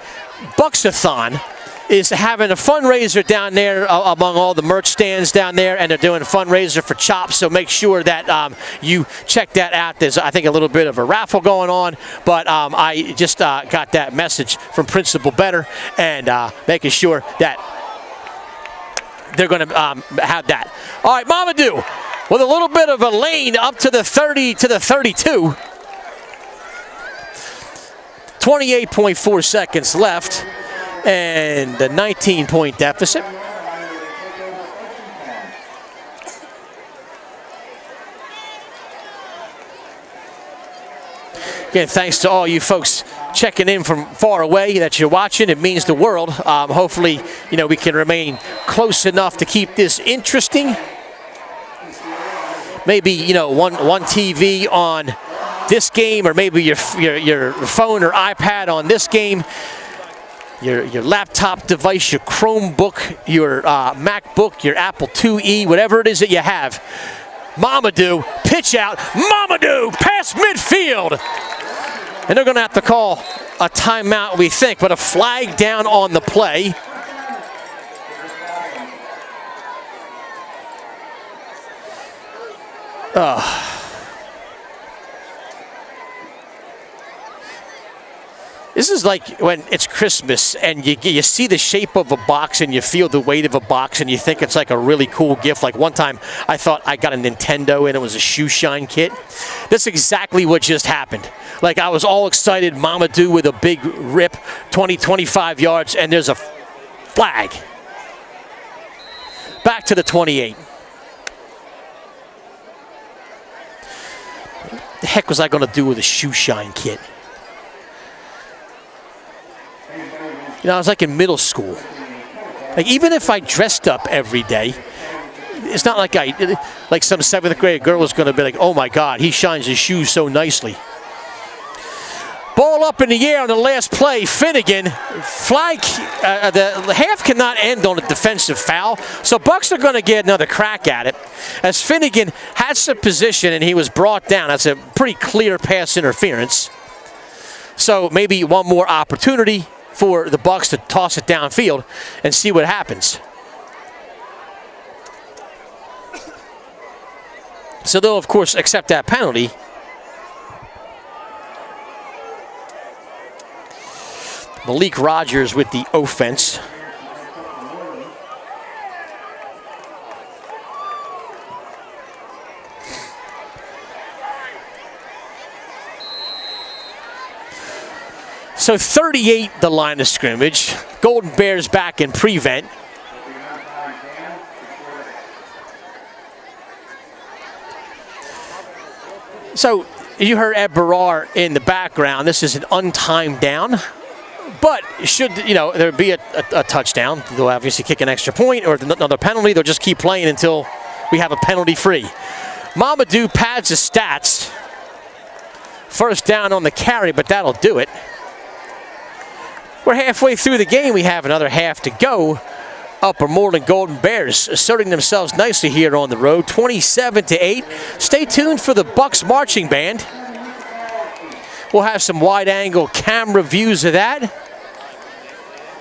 Bucs-a-thon is having a fundraiser down there among all the merch stands down there, and they're doing a fundraiser for Chops, so make sure that you check that out. There's, I think, a little bit of a raffle going on, but I just got that message from Principal Better, and making sure that they're going to have that. All right, Mamadou with a little bit of a lane up to the 30 to the 32. 28.4 seconds left. And a 19-point deficit. Again, thanks to all you folks checking in from far away that you're watching. It means the world. Hopefully, we can remain close enough to keep this interesting. Maybe, one TV on this game, or maybe your phone or iPad on this game. Your laptop device, your Chromebook, your MacBook, your Apple IIe, whatever it is that you have. Mamadou, pitch out. Mamadou, past midfield. And they're going to have to call a timeout, we think, but a flag down on the play. This is like when it's Christmas and you see the shape of a box and you feel the weight of a box and you think it's like a really cool gift. Like one time I thought I got a Nintendo and it was a shoe shine kit. That's exactly what just happened. Like I was all excited, Mamadou with a big rip, 20, 25 yards, and there's a flag. Back to the 28. The heck was I going to do with a shoe shine kit? You know, I was like in middle school. Like even if I dressed up every day, it's not like like some 7th grade girl was going to be like, oh my God, he shines his shoes so nicely. Ball up in the air on the last play. Finnegan, flag, the half cannot end on a defensive foul, so Bucs are going to get another crack at it. As Finnegan had some position and he was brought down. That's a pretty clear pass interference. So maybe one more opportunity for the Bucs to toss it downfield and see what happens. So they'll, of course, accept that penalty. Malik Rogers with the offense. So 38, the line of scrimmage. Golden Bears back in prevent. So you heard Ed Barrar in the background. This is an untimed down. But should, there be a touchdown, they'll obviously kick an extra point or another penalty. They'll just keep playing until we have a penalty free. Mamadou pads his stats. First down on the carry, but that'll do it. We're halfway through the game. We have another half to go. Upper Moreland Golden Bears asserting themselves nicely here on the road, 27-8. Stay tuned for the Bucs marching band. We'll have some wide-angle camera views of that.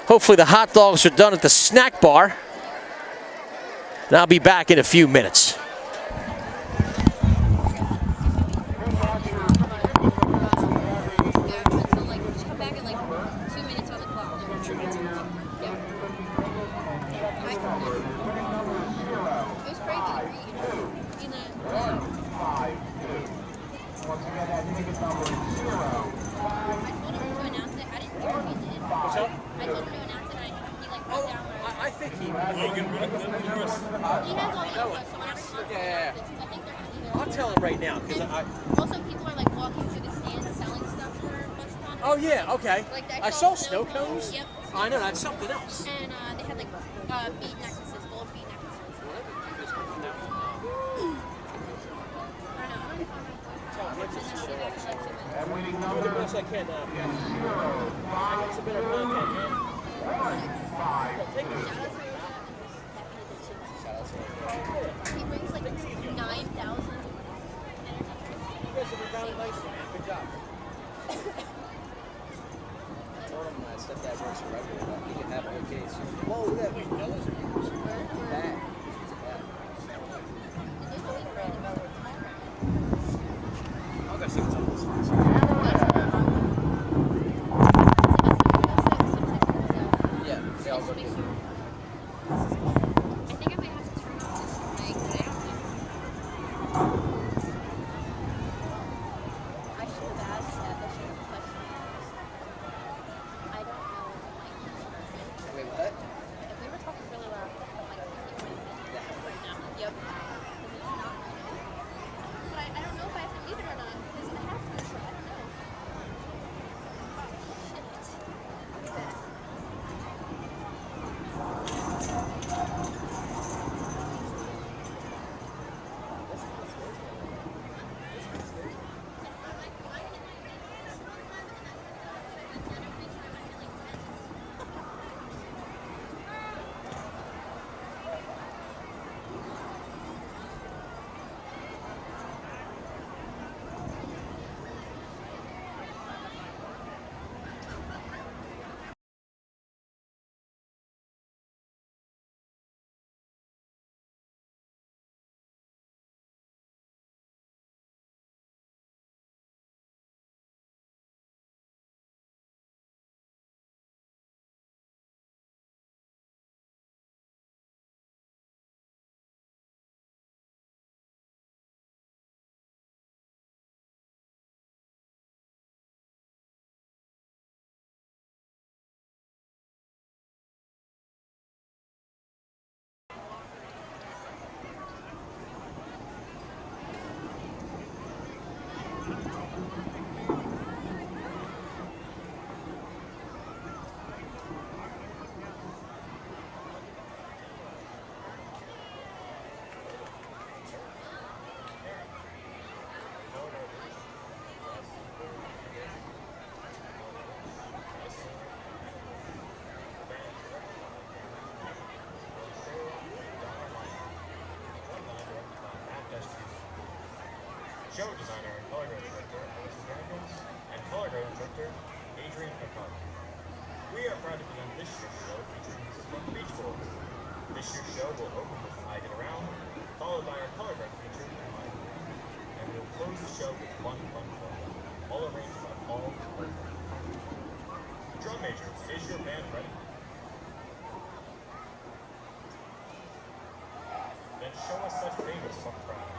Hopefully the hot dogs are done at the snack bar. And I'll be back in a few minutes. I'll tell him right now. Also, people are like walking through the stands selling stuff for Bucs. Oh yeah, okay. Like I saw snow cones. Yep. I know, that's something else. And they had like bead necklaces, gold bead necklaces. Do the best I can. It's a better content, man. He brings like 9,000. Good job. Stepdad works for everyone. He can have a good case. Whoa, look at that. Bad. I'll go see what's on this one. Yeah, they all go good. I think I might have to turn off this thing, but I don't know. I should have asked that. I should have questioned. I don't know if it might be sure. Wait, what? If we were talking really loud, it might be right now. Yep. Because it's not. But I don't know if I have to leave it or not, because I have to, so I don't know. Show designer and color grading director Alexis Jenkins and color grading director Adrian McCarthy. We are proud to present this year's show featuring music from the Beach Boys. This year's show will open with I Get Around, followed by our color grading feature in My Room. And we will close the show with Fun, all arranged by Paul Burton. Drum majors, is your band ready? Then show us such famous fun crowd.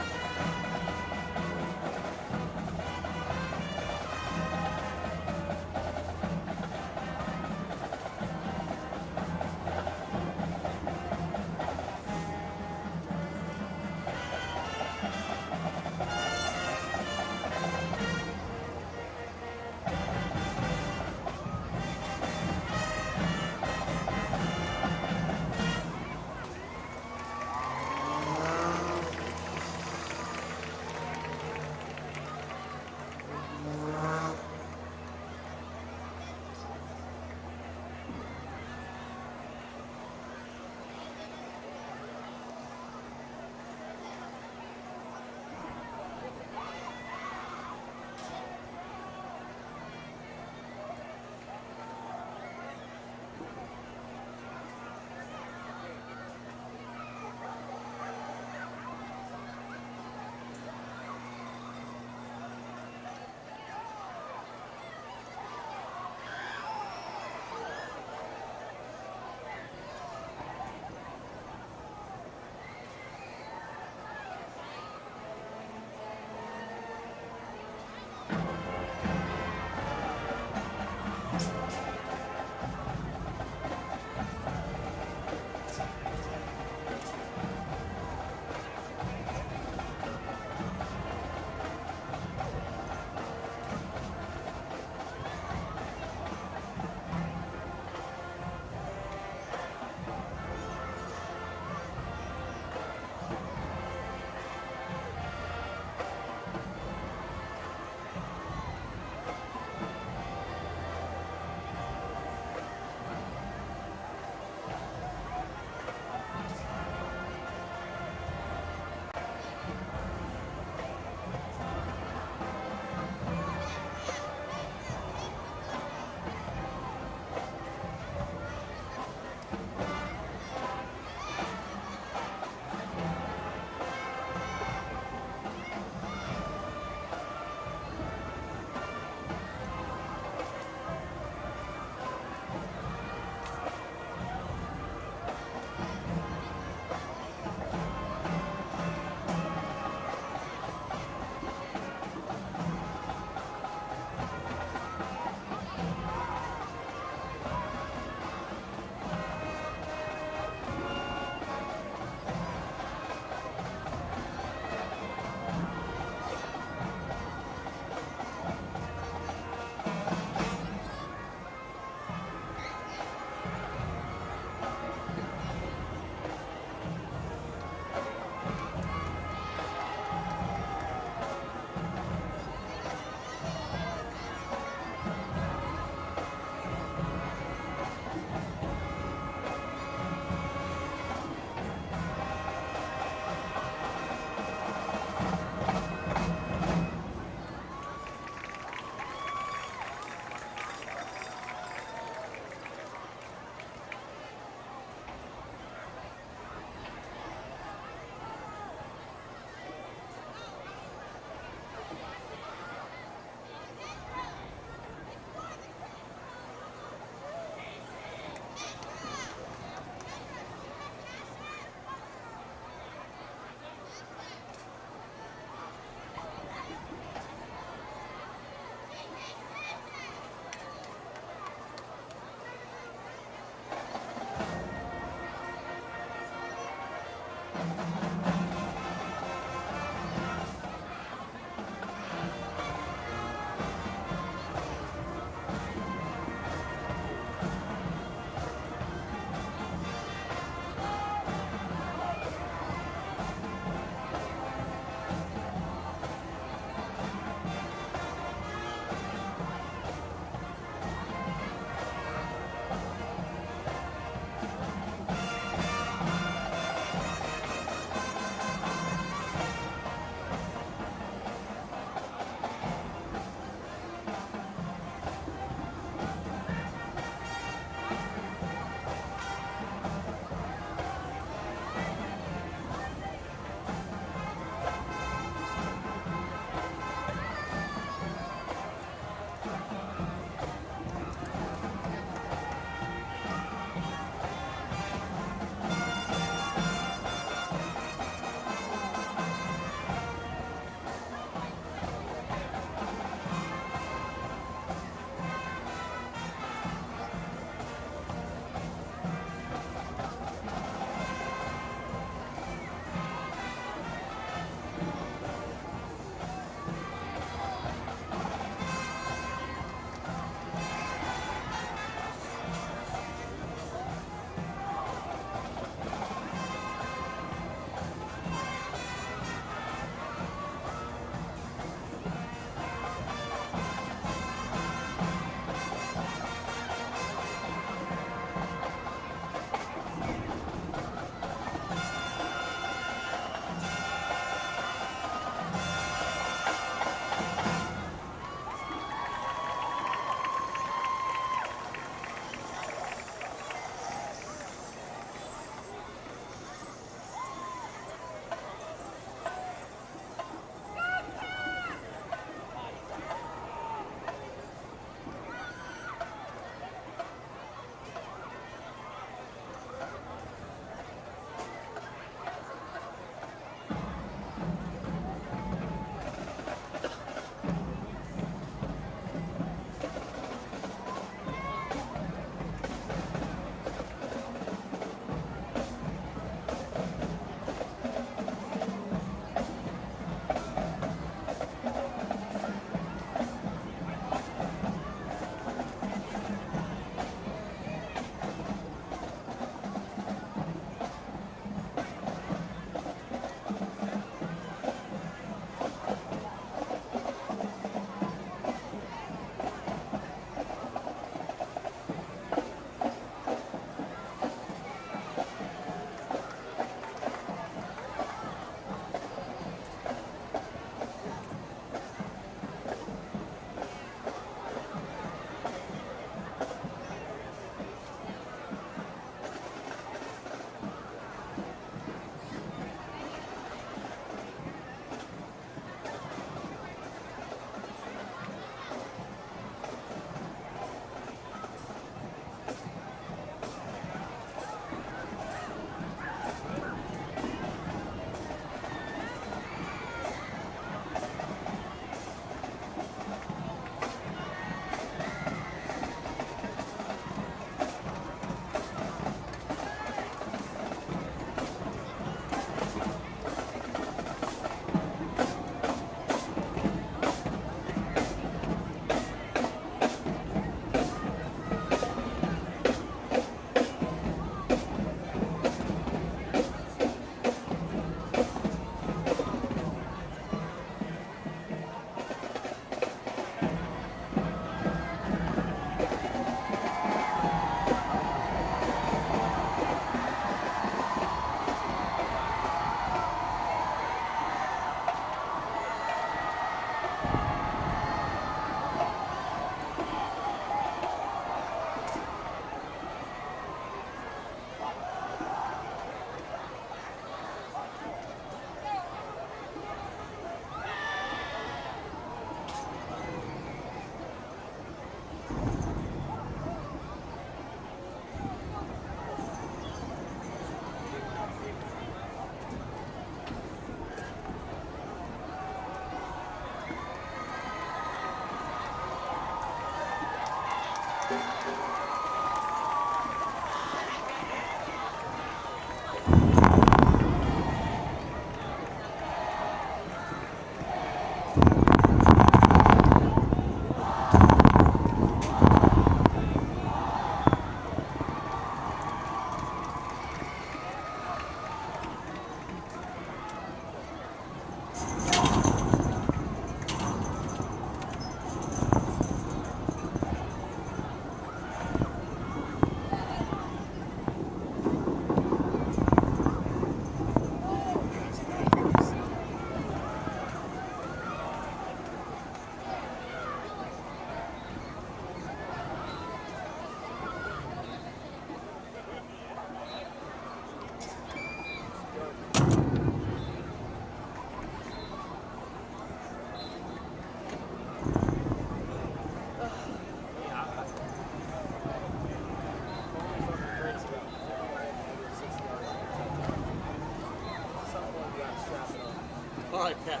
All right, Pat.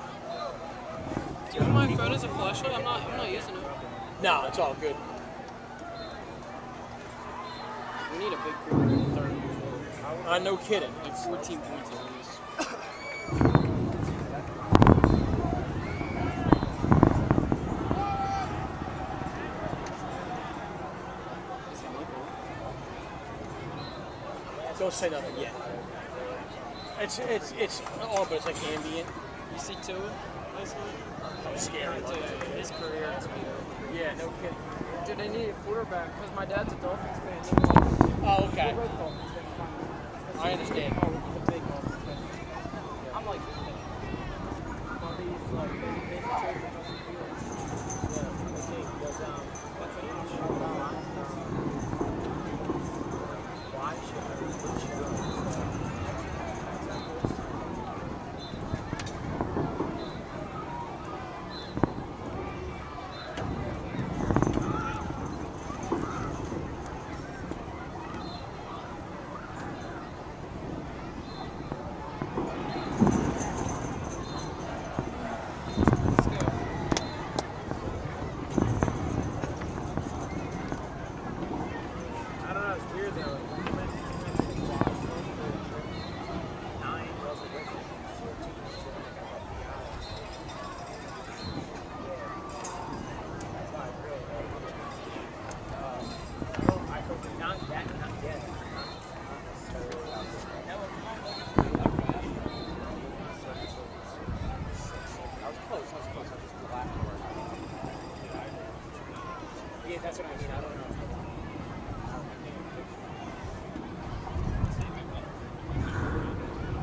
Do you want my phone as a flashlight? I'm not using it. No, it's all good. We need a big crew in the third. No kidding. Like 14 points at least. Don't say nothing yet. It's but it's like ambient. You see two last night? Scary. Dude, his career is good. Yeah, no kidding. Dude, they need a quarterback because my dad's a Dolphins fan. Oh, okay. We're both Dolphins fans. I understand. Oh, he's a big Dolphins fan. I'm like, but he's like, they trade for Justin Fields. Yeah, the team. Because, what's the name? Why should I? Yeah, that's what I mean. I don't know.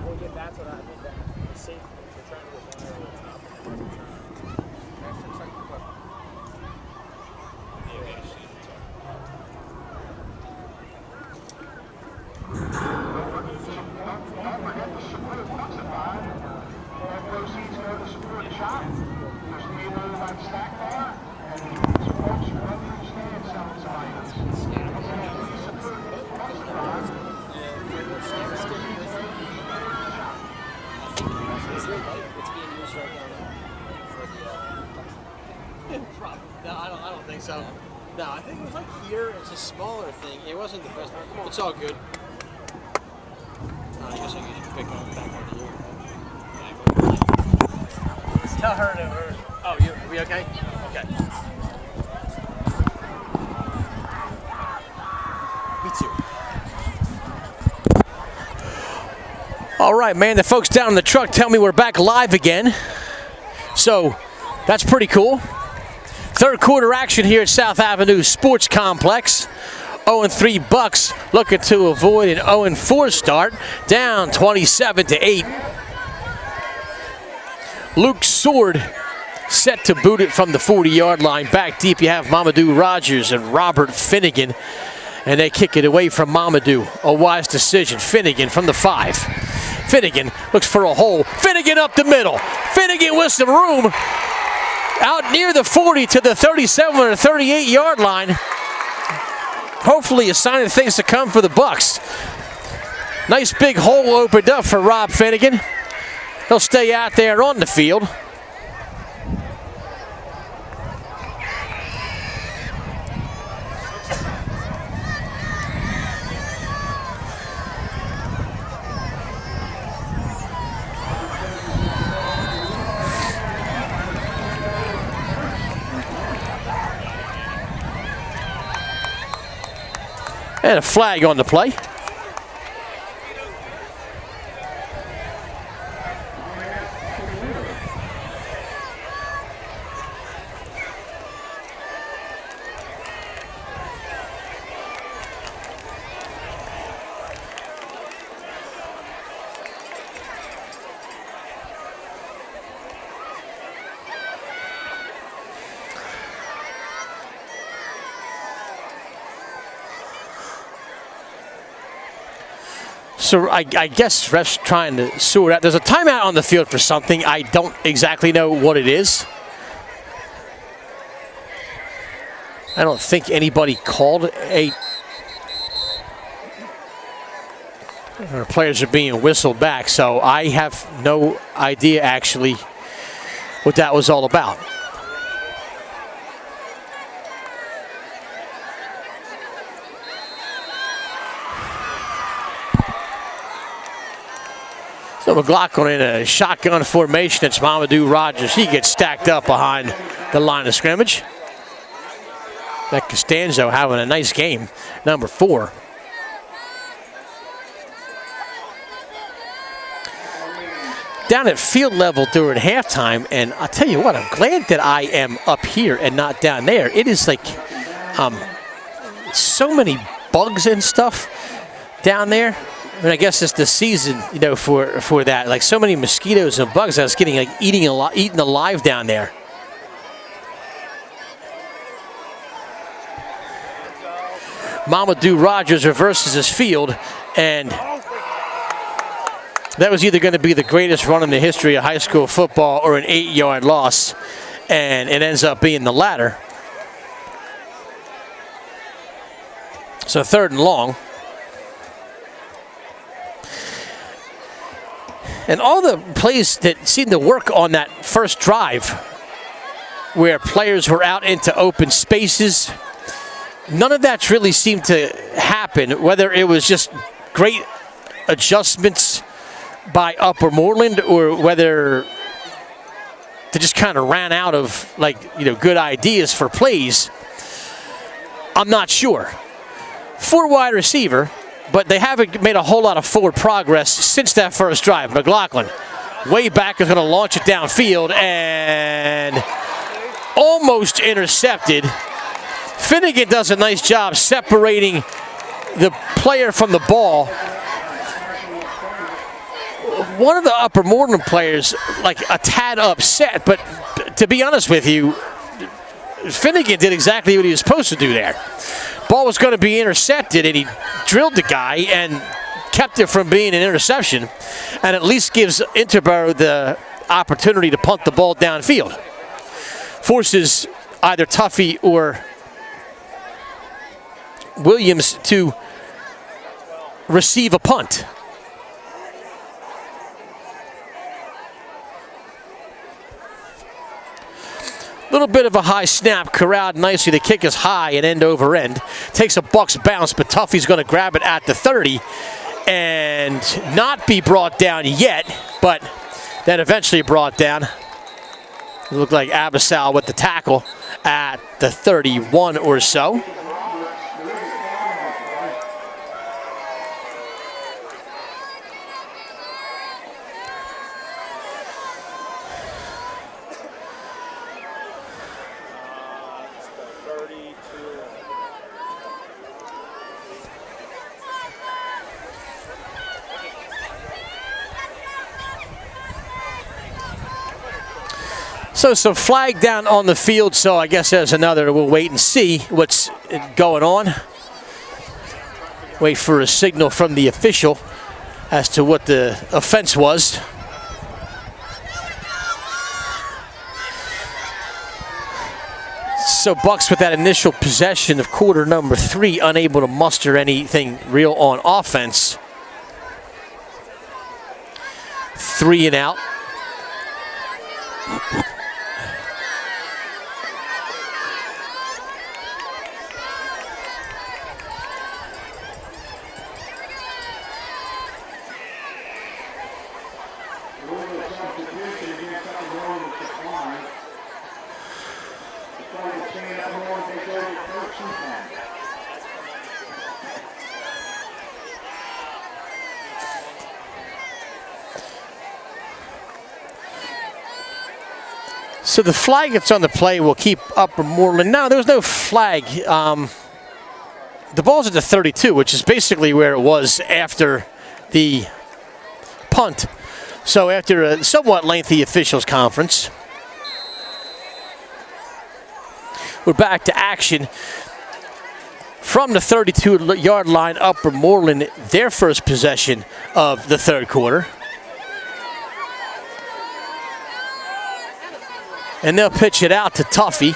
Well, yeah, that's what I think. That the safety, they're trying to go one over the top. No, I don't think so. No, I think it was like here. It's a smaller thing. It wasn't the best. It's all good. I guess I should pick on back on the year. Tell her to her. Oh, we okay? Okay. Me too. All right, man. The folks down in the truck tell me we're back live again. So that's pretty cool. Third quarter action here at South Avenue Sports Complex. 0-3 Bucs looking to avoid an 0-4 start, down 27-8. Luke Sword set to boot it from the 40-yard line. Back deep you have Mamadou Rogers and Robert Finnegan, and they kick it away from Mamadou. A wise decision. Finnegan from the 5. Finnegan looks for a hole. Finnegan up the middle. Finnegan with some room. Out near the 40 to the 37 or 38-yard line. Hopefully a sign of things to come for the Bucs. Nice big hole opened up for Rob Finnegan. He'll stay out there on the field. And a flag on the play. So I guess refs trying to sort out. There's a timeout on the field for something. I don't exactly know what it is. I don't think anybody called a... Our players are being whistled back, so I have no idea actually what that was all about. So McLaughlin in a shotgun formation. It's Mamadou Rogers. He gets stacked up behind the line of scrimmage. That Costanzo having a nice game, number 4. Down at field level during halftime, and I'll tell you what, I'm glad that I am up here and not down there. It is like so many bugs and stuff down there. I mean, I guess it's the season, you know, for that. Like so many mosquitoes and bugs. I was getting like eaten alive down there. Mamadou Rogers reverses his field, and that was either going to be the greatest run in the history of high school football or an 8-yard loss, and it ends up being the latter. So 3rd and long. And all the plays that seemed to work on that first drive, where players were out into open spaces, none of that's really seemed to happen, whether it was just great adjustments by Upper Moreland or whether they just kind of ran out of, like, you know, good ideas for plays. I'm not sure. 4 wide receiver, but they haven't made a whole lot of forward progress since that first drive. McLaughlin way back is going to launch it downfield and almost intercepted. Finnegan does a nice job separating the player from the ball. One of the Upper Moreland players, like, a tad upset, but to be honest with you, Finnegan did exactly what he was supposed to do there. Ball was going to be intercepted, and he drilled the guy and kept it from being an interception, and at least gives Interboro the opportunity to punt the ball downfield. Forces either Tuffy or Williams to receive a punt. Little bit of a high snap, corralled nicely. The kick is high and end over end. Takes a Bucs bounce, but Tuffy's going to grab it at the 30 and not be brought down yet, but then eventually brought down. It looked like Abasal with the tackle at the 31 or so. So some flag down on the field, so I guess there's another. We'll wait and see what's going on. Wait for a signal from the official as to what the offense was. So Bucs with that initial possession of quarter number 3, unable to muster anything real on offense. 3 and out. So the flag that's on the play will keep Upper Moreland. No, there was no flag. The ball's at the 32, which is basically where it was after the punt. So after a somewhat lengthy officials conference, we're back to action. From the 32-yard line, Upper Moreland, their first possession of the third quarter. And they'll pitch it out to Tuffy.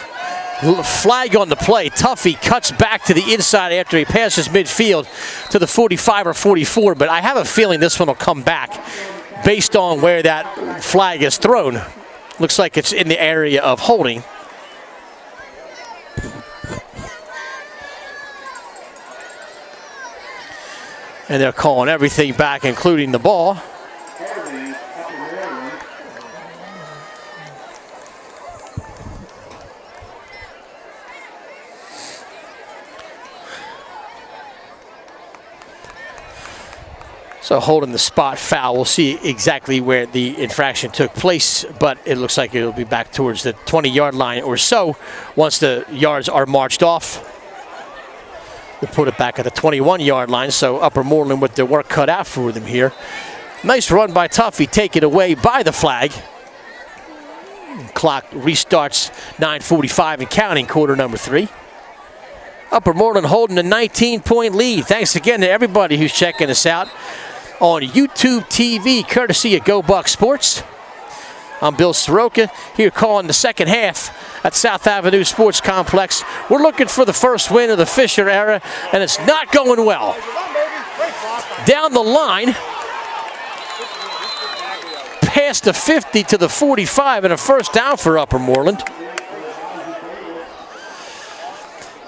Flag on the play. Tuffy cuts back to the inside after he passes midfield to the 45 or 44, but I have a feeling this one will come back based on where that flag is thrown. Looks like it's in the area of holding. And they're calling everything back, including the ball. So holding the spot foul. We'll see exactly where the infraction took place, but it looks like it'll be back towards the 20-yard line or so once the yards are marched off. We'll put it back at the 21-yard line, so Upper Moreland with their work cut out for them here. Nice run by Tuffy, taken away by the flag. Clock restarts, 9:45 and counting, quarter number 3. Upper Moreland holding a 19-point lead. Thanks again to everybody who's checking us out on YouTube TV, courtesy of Go Bucs Sports. I'm Bill Soroka, here calling the second half at South Avenue Sports Complex. We're looking for the first win of the Fisher era, and it's not going well. Down the line, past the 50 to the 45, and a first down for Upper Moreland.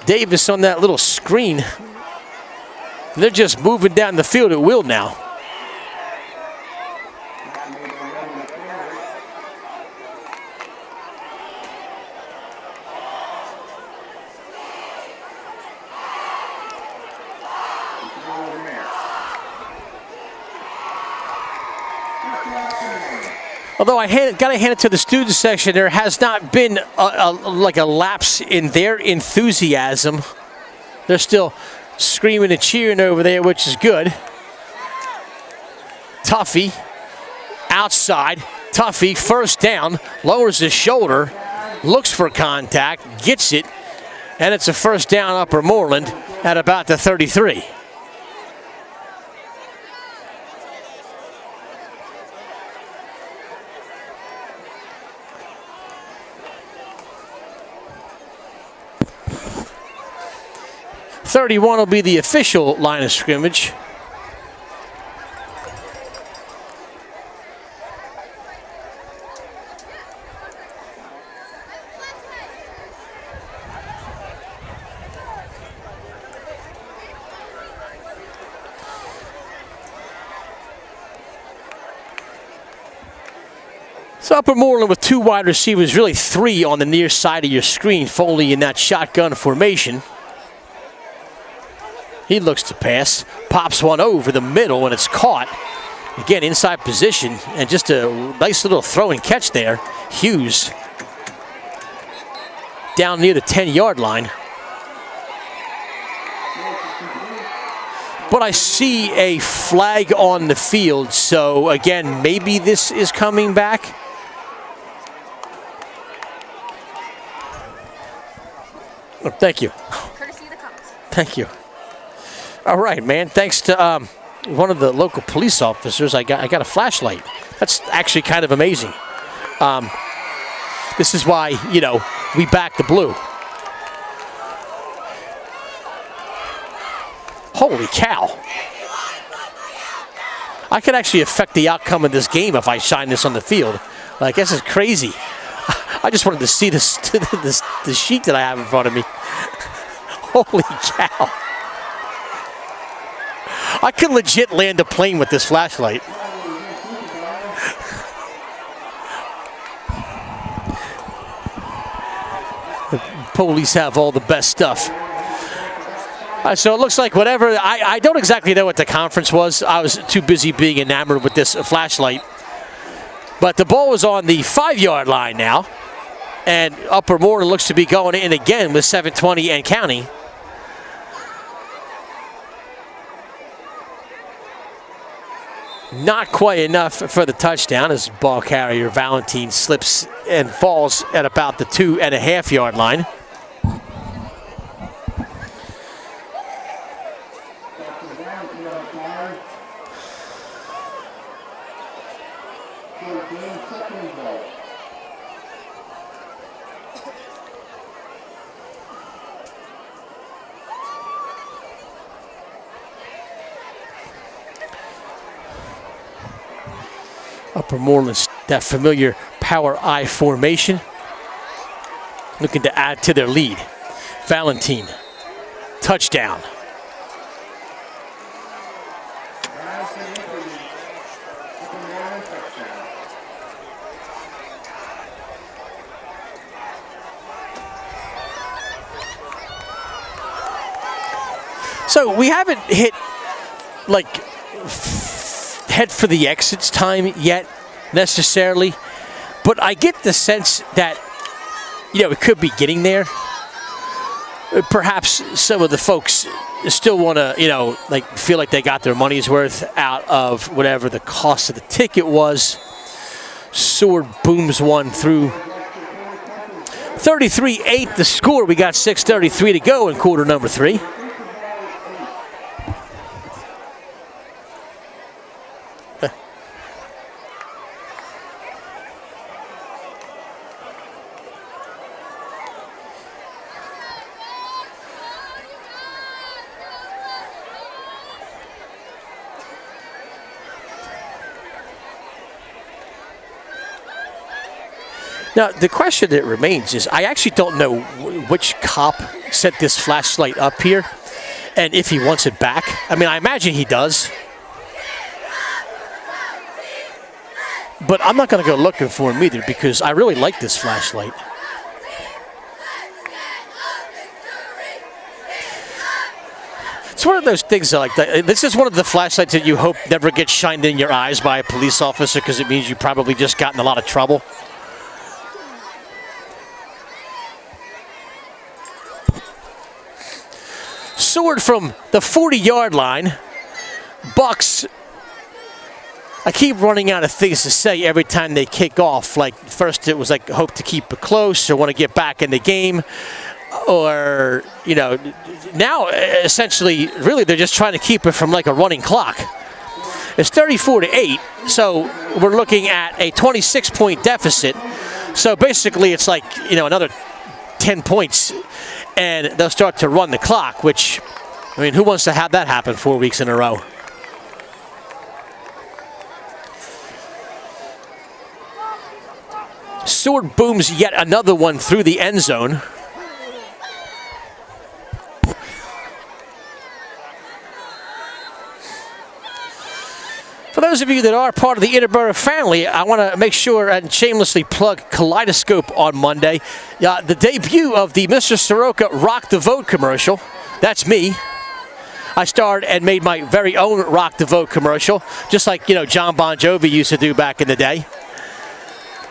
Davis on that little screen. They're just moving down the field at will now. Although I got to hand it to the student section, there has not been like a lapse in their enthusiasm. They're still screaming and cheering over there, which is good. Tuffy outside. Tuffy first down, lowers his shoulder, looks for contact, gets it, and it's a first down Upper Moreland at about the 33. .31 will be the official line of scrimmage. So Upper Moreland with 2 wide receivers, really 3 on the near side of your screen. Foley in that shotgun formation. He looks to pass, pops one over the middle, and it's caught. Again, inside position, and just a nice little throw and catch there. Hughes down near the 10-yard line. But I see a flag on the field, so again, maybe this is coming back. Oh, thank you. Courtesy of the Cubs. Thank you. All right, man. Thanks to one of the local police officers, I got a flashlight. That's actually kind of amazing. This is why, you know, we back the blue. Holy cow. I could actually affect the outcome of this game if I shine this on the field. Like, this is crazy. I just wanted to see this the sheet that I have in front of me. Holy cow. I could legit land a plane with this flashlight. The police have all the best stuff. So it looks like whatever, I don't exactly know what the conference was. I was too busy being enamored with this flashlight. But the ball is on the 5-yard line now. And Upper Moreland looks to be going in again with 7:20 and counting. Not quite enough for the touchdown as ball carrier Valentine slips and falls at about the 2.5-yard line. Upper Moreland, that familiar power I formation, looking to add to their lead. Valentine, touchdown. So we haven't hit like head for the exits time yet necessarily, but I get the sense that, you know, it could be getting there. Perhaps some of the folks still want to, you know, like feel like they got their money's worth out of whatever the cost of the ticket was. Seward booms one through. 33-8 the score. We got 6:33 to go in quarter number 3. Now, the question that remains is, I actually don't know which cop set this flashlight up here and if he wants it back. I mean, I imagine he does. But I'm not going to go looking for him either because I really like this flashlight. It's one of those things that, like, this is one of the flashlights that you hope never gets shined in your eyes by a police officer because it means you probably just got in a lot of trouble. Seward from the 40-yard line. Bucs, I keep running out of things to say every time they kick off. Like, first it was like, hope to keep it close or want to get back in the game. Or, you know, now essentially, really, they're just trying to keep it from like a running clock. It's 34-8, so we're looking at a 26-point deficit. So basically, it's like, you know, another 10 points, and they'll start to run the clock, which, I mean, who wants to have that happen 4 weeks in a row? Seward booms yet another one through the end zone. For those of you that are part of the Interboro family, I want to make sure and shamelessly plug Kaleidoscope on Monday. The debut of the Mr. Soroka Rock the Vote commercial. That's me. I starred and made my very own Rock the Vote commercial, just like, you know, John Bon Jovi used to do back in the day.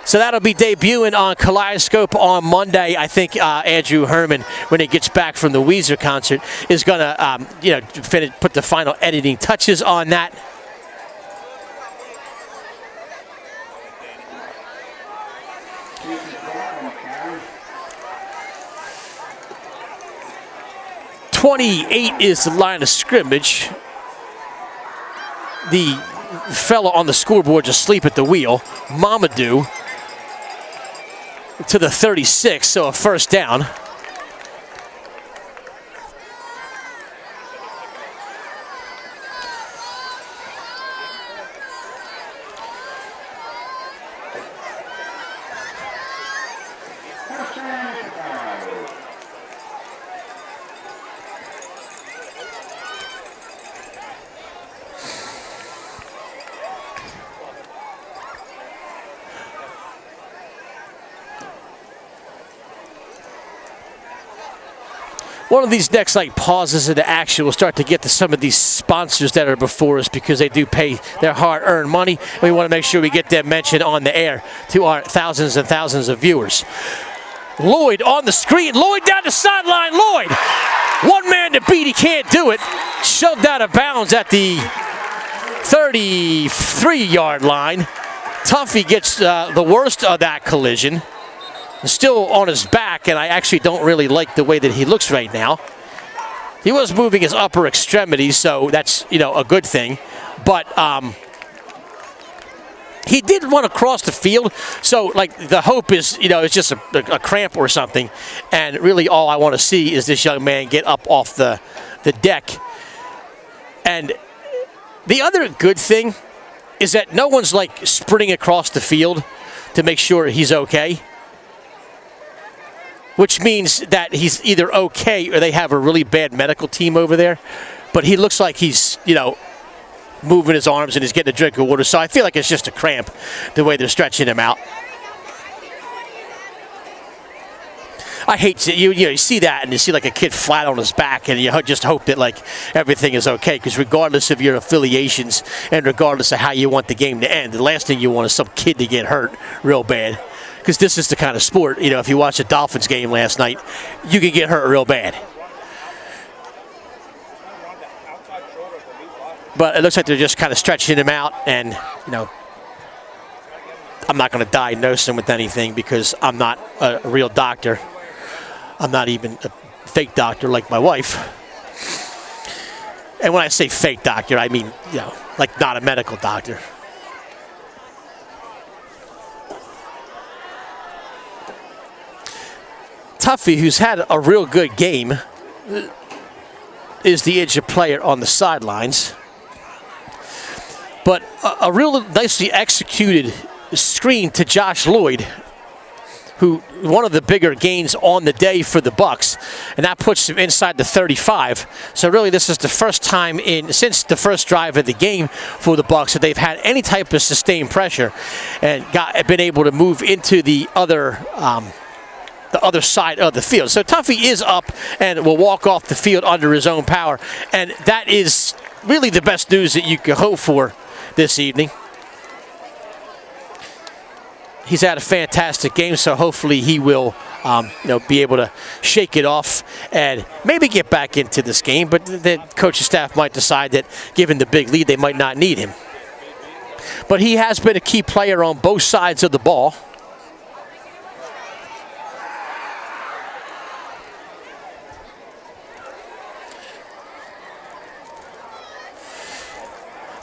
So that'll be debuting on Kaleidoscope on Monday. I think Andrew Herman, when he gets back from the Weezer concert, is going to, you know, put the final editing touches on that. .28 is the line of scrimmage. The fellow on the scoreboard's asleep at the wheel. Mamadou to the 36, so a first down. One of these next like pauses into action will start to get to some of these sponsors that are before us because they do pay their hard-earned money. And we want to make sure we get them mentioned on the air to our thousands and thousands of viewers. Lloyd on the screen. Lloyd down the sideline. Lloyd, one man to beat. He can't do it. Shoved out of bounds at the 33-yard line. Tuffy gets the worst of that collision. Still on his back, and I actually don't really like the way that he looks right now. He was moving his upper extremities, so that's, you know, a good thing. But he did run across the field, so like the hope is, you know, it's just a cramp or something. And really all I want to see is this young man get up off the deck. And the other good thing is that no one's like sprinting across the field to make sure he's okay. Which means that he's either okay or they have a really bad medical team over there. But he looks like he's, moving his arms and he's getting a drink of water. So I feel like it's just a cramp the way they're stretching him out. I hate to, you see that and you see like a kid flat on his back and you just hope that like everything is okay, because regardless of your affiliations and regardless of how you want the game to end, the last thing you want is some kid to get hurt real bad. Because this is the kind of sport, if you watch a Dolphins game last night, you can get hurt real bad. But it looks like they're just kind of stretching him out, and, I'm not going to diagnose him with anything because I'm not a real doctor. I'm not even a fake doctor like my wife. And when I say fake doctor, I mean, like not a medical doctor. Tuffy, who's had a real good game, is the injured player on the sidelines. But a real nicely executed screen to Josh Lloyd, who one of the bigger gains on the day for the Bucs, and that puts him inside the 35. So really this is the first time since the first drive of the game for the Bucs that they've had any type of sustained pressure and been able to move into the other side of the field. So Tuffy is up and will walk off the field under his own power. And that is really the best news that you could hope for this evening. He's had a fantastic game, so hopefully he will be able to shake it off and maybe get back into this game. But the coaching staff might decide that given the big lead, they might not need him. But he has been a key player on both sides of the ball.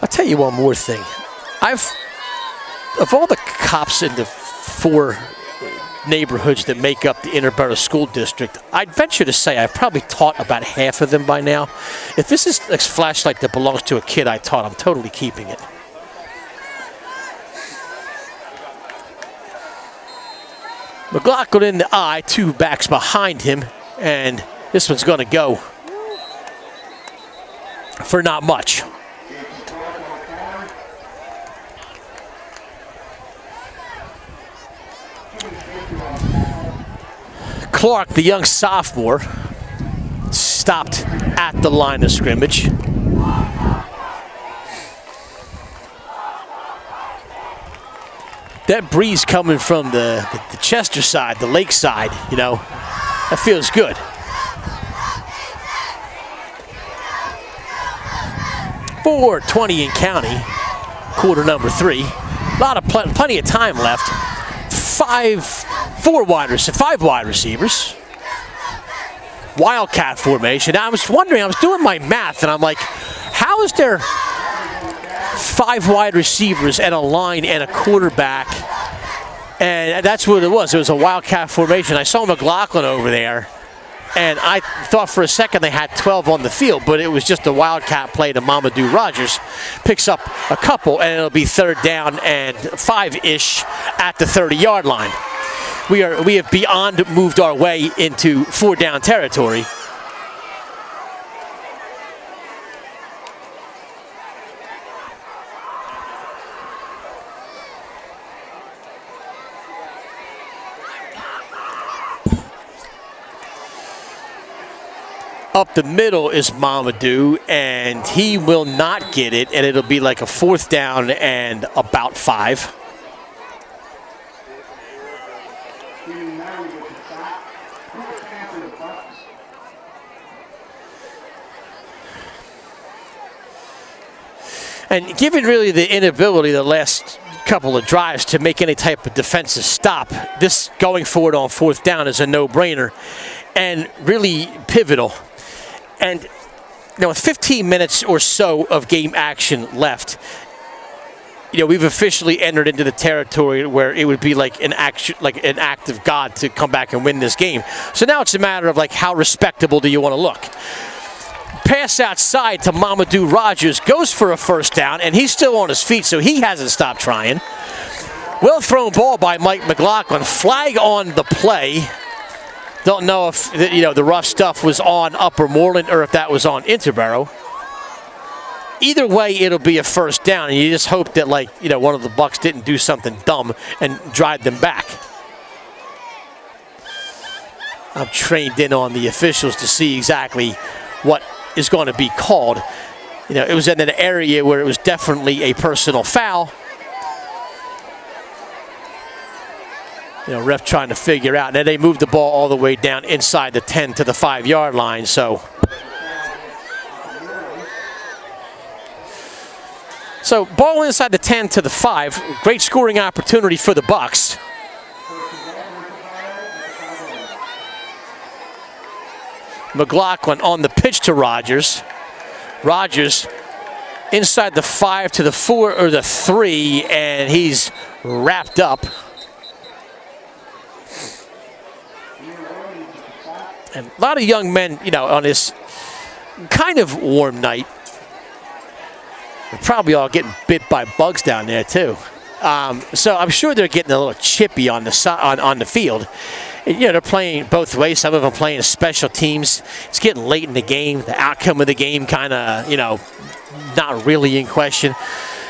I'll tell you one more thing. Of all the cops in the 4 neighborhoods that make up the Interboro School District, I'd venture to say I've probably taught about half of them by now. If this is a flashlight that belongs to a kid I taught, I'm totally keeping it. McLaughlin in the eye, 2 backs behind him, and this one's going to go for not much. Clark, the young sophomore, stopped at the line of scrimmage. That breeze coming from the Chester side, the lake side, that feels good. .420 in county, quarter number 3. Plenty of time left. 5 wide receivers. Wildcat formation. Now I was wondering, I was doing my math, and I'm like, how is there 5 wide receivers and a line and a quarterback? And that's what it was. It was a Wildcat formation. I saw McLaughlin over there, and I thought for a second they had 12 on the field, but it was just a Wildcat play to Mamadou Rogers. Picks up a couple, and it'll be 3rd down and 5-ish at the 30-yard line. We have beyond moved our way into 4-down territory. Up the middle is Mamadou, and he will not get it, and it'll be like a 4th down and about 5. And given really the inability the last couple of drives to make any type of defensive stop, this going forward on 4th down is a no-brainer and really pivotal. And with 15 minutes or so of game action left, we've officially entered into the territory where it would be like an act of God to come back and win this game. So now it's a matter of how respectable do you want to look? Pass outside to Mamadou Rogers, goes for a first down, and he's still on his feet, so he hasn't stopped trying. Well thrown ball by Mike McLaughlin. Flag on the play. Don't know if the rough stuff was on Upper Moreland or if that was on Interboro. Either way, it'll be a first down, and you just hope that one of the Bucs didn't do something dumb and drive them back. I'm trained in on the officials to see exactly what is going to be called. It was in an area where it was definitely a personal foul. Ref trying to figure out. Now they moved the ball all the way down inside the 10 to the 5-yard line. So ball inside the 10 to the 5. Great scoring opportunity for the Bucs. McLaughlin on the pitch to Rogers. Rogers inside the 5 to the 4 or the 3, and he's wrapped up. And a lot of young men, on this kind of warm night, they're probably all getting bit by bugs down there too. So I'm sure they're getting a little chippy on the field. And, they're playing both ways. Some of them playing special teams. It's getting late in the game. The outcome of the game kind of, not really in question.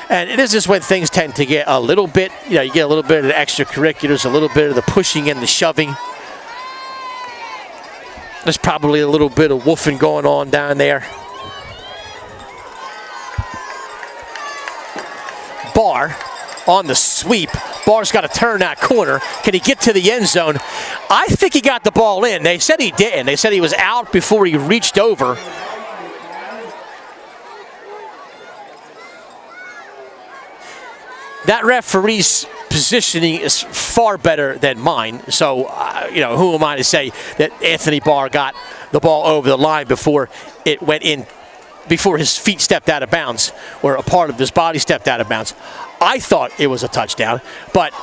And it is just when things tend to get a little bit, you get a little bit of the extracurriculars, a little bit of the pushing and the shoving. There's probably a little bit of woofing going on down there. Barr on the sweep. Barr's got to turn that corner. Can he get to the end zone? I think he got the ball in. They said he didn't. They said he was out before he reached over. That referee's positioning is far better than mine. So, who am I to say that Anthony Barr got the ball over the line before it went in, before his feet stepped out of bounds, or a part of his body stepped out of bounds. I thought it was a touchdown, but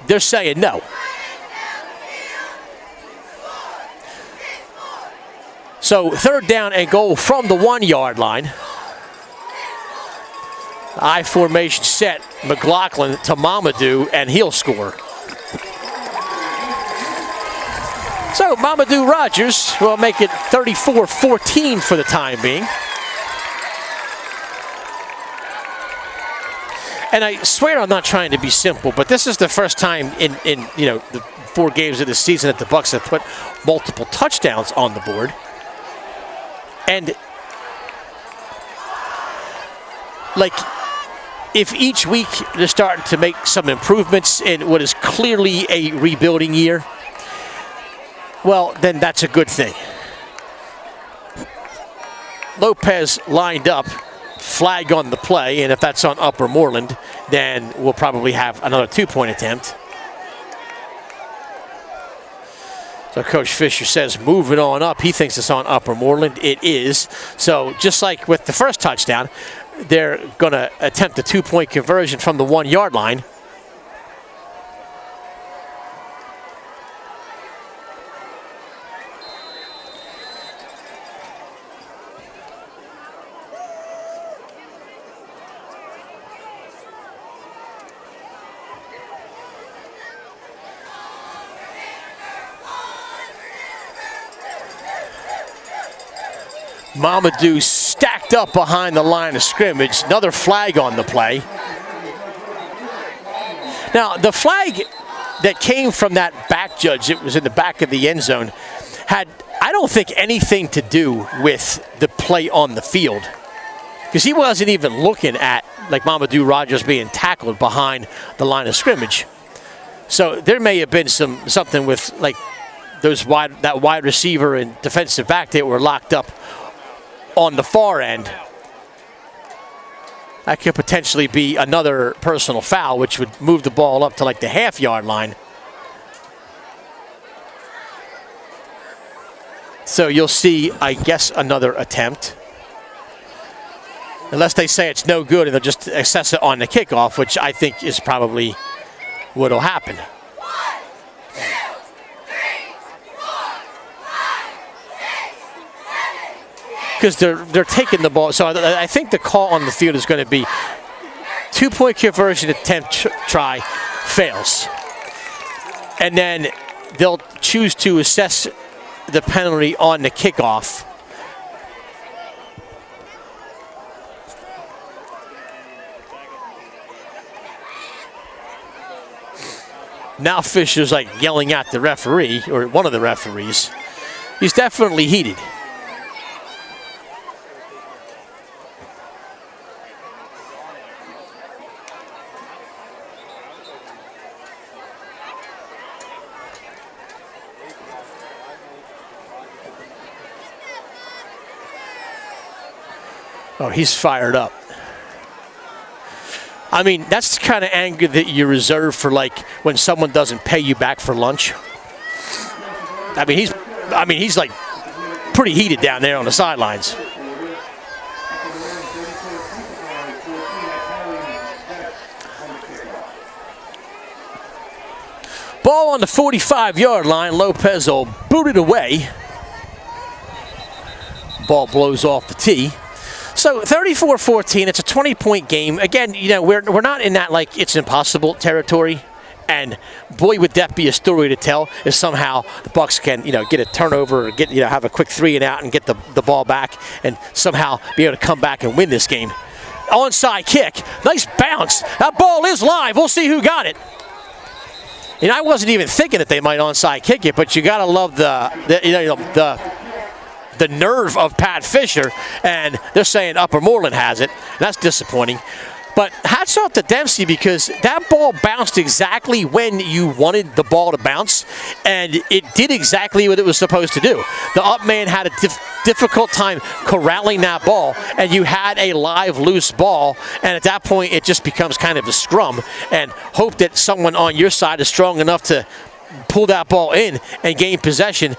they're saying no. So 3rd down and goal from the 1-yard line. I formation set, McLaughlin to Mamadou, and he'll score. So Mamadou Rogers will make it 34-14 for the time being. And I swear I'm not trying to be simple, but this is the first time in the 4 games of the season that the Bucs have put multiple touchdowns on the board. And if each week they're starting to make some improvements in what is clearly a rebuilding year, well, then that's a good thing. Lopez lined up, flag on the play, and if that's on Upper Moreland, then we'll probably have another 2-point attempt. So Coach Fisher says moving on up. He thinks it's on Upper Moreland. It is. So just like with the first touchdown, they're going to attempt a 2-point conversion from the 1-yard line. Mamadou stacked up behind the line of scrimmage. Another flag on the play. Now, the flag that came from that back judge, it was in the back of the end zone, had, I don't think, anything to do with the play on the field. Because he wasn't even looking at, Mamadou Rogers being tackled behind the line of scrimmage. So there may have been something with, that wide receiver and defensive back that were locked up on the far end. That could potentially be another personal foul, which would move the ball up to the half-yard line. So you'll see, I guess, another attempt. Unless they say it's no good and they'll just assess it on the kickoff, which I think is probably what will happen. because they're taking the ball. So I think the call on the field is going to be 2-point conversion attempt try fails. And then they'll choose to assess the penalty on the kickoff. Now Fisher's like yelling at the referee, or one of the referees. He's definitely heated. Oh, he's fired up. I mean, that's the kind of anger that you reserve for, like, when someone doesn't pay you back for lunch. I mean, he's like pretty heated down there on the sidelines. Ball on the 45-yard line. Lopez will boot it away. Ball blows off the tee. So 34-14, it's a 20-point game. Again, you know, we're not in that, like, it's impossible territory. And boy, would that be a story to tell if somehow the Bucs can, you know, get a turnover or get, you know, have a quick 3 and out and get the ball back and somehow be able to come back and win this game. Onside kick, nice bounce. That ball is live. We'll see who got it. And I wasn't even thinking that they might onside kick it, but you gotta love the nerve of Pat Fisher, and they're saying Upper Moreland has it. That's disappointing. But hats off to Dempsey, because that ball bounced exactly when you wanted the ball to bounce, and it did exactly what it was supposed to do. The up man had a difficult time corralling that ball, and you had a live, loose ball, and at that point it just becomes kind of a scrum, and hope that someone on your side is strong enough to pull that ball in and gain possession.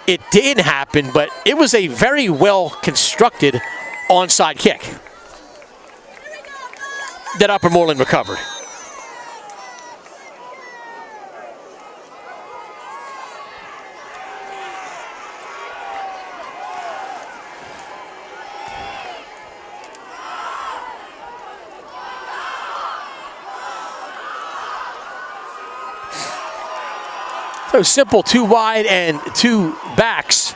It did happen, but it was a very well-constructed onside kick that Upper Moreland recovered. So simple, 2 wide and 2 backs.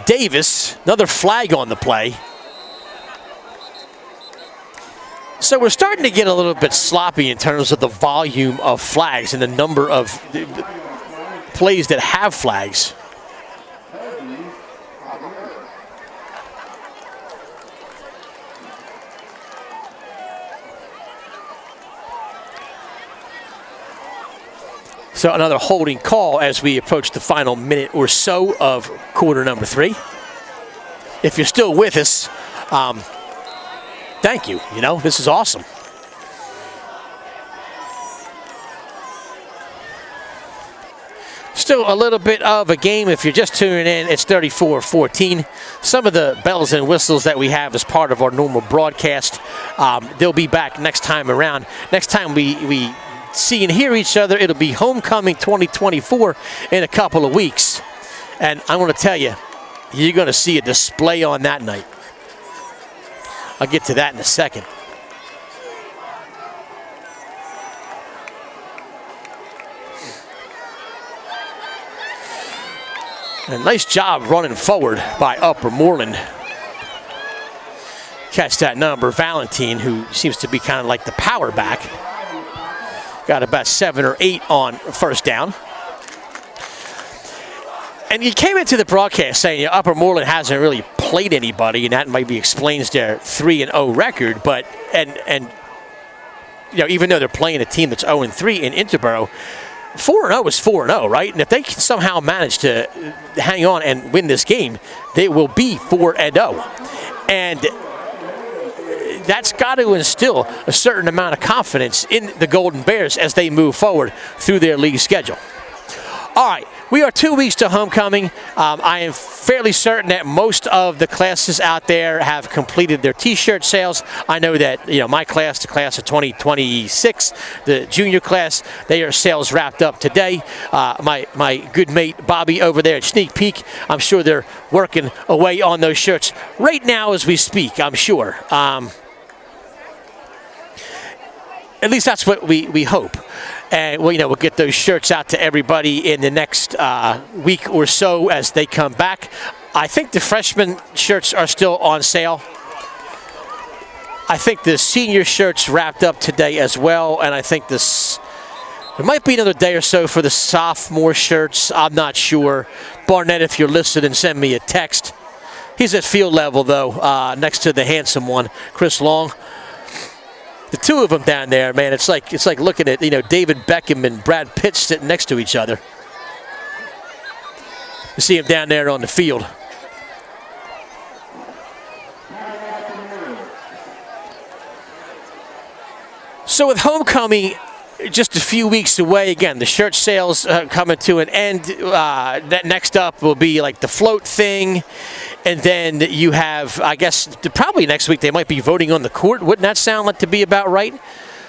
Davis, another flag on the play. So we're starting to get a little bit sloppy in terms of the volume of flags and the number of plays that have flags. So another holding call as we approach the final minute or so of quarter number 3. If you're still with us, thank you. You know, this is awesome. Still a little bit of a game. If you're just tuning in, it's 34-14. Some of the bells and whistles that we have as part of our normal broadcast, they'll be back next time around. Next time we see and hear each other, it'll be Homecoming 2024 in a couple of weeks. And I want to tell you, you're going to see a display on that night. I'll get to that in a second. And nice job running forward by Upper Moreland. Catch that number, Valentine, who seems to be kind of like the power back. Got about 7 or 8 on first down. And you came into the broadcast saying Upper Moreland hasn't really played anybody, and that maybe explains their 3-0 record. But and you know, even though they're playing a team that's 0-3 in Interboro, 4-0 is 4-0, right? And if they can somehow manage to hang on and win this game, they will be 4-0. And that's got to instill a certain amount of confidence in the Golden Bears as they move forward through their league schedule. All right, we are 2 weeks to homecoming. I am fairly certain that most of the classes out there have completed their T-shirt sales. I know that my class, the class of 2026, the junior class, their sales wrapped up today. My good mate Bobby over there at Sneak Peek, I'm sure they're working away on those shirts right now as we speak. I'm sure. At least that's what we hope. And we'll get those shirts out to everybody in the next week or so as they come back. I think the freshman shirts are still on sale. I think the senior shirts wrapped up today as well, and I think there might be another day or so for the sophomore shirts. I'm not sure. Barnett, if you're listening, send me a text. He's at field level, though, next to the handsome one, Chris Long. The two of them down there, man, it's like looking at David Beckham and Brad Pitt sitting next to each other. You see him down there on the field. So with homecoming just a few weeks away, again, the shirt sales coming to an end. Next up will be like the float thing. And then you have, I guess, probably next week they might be voting on the court. Wouldn't that sound like to be about right?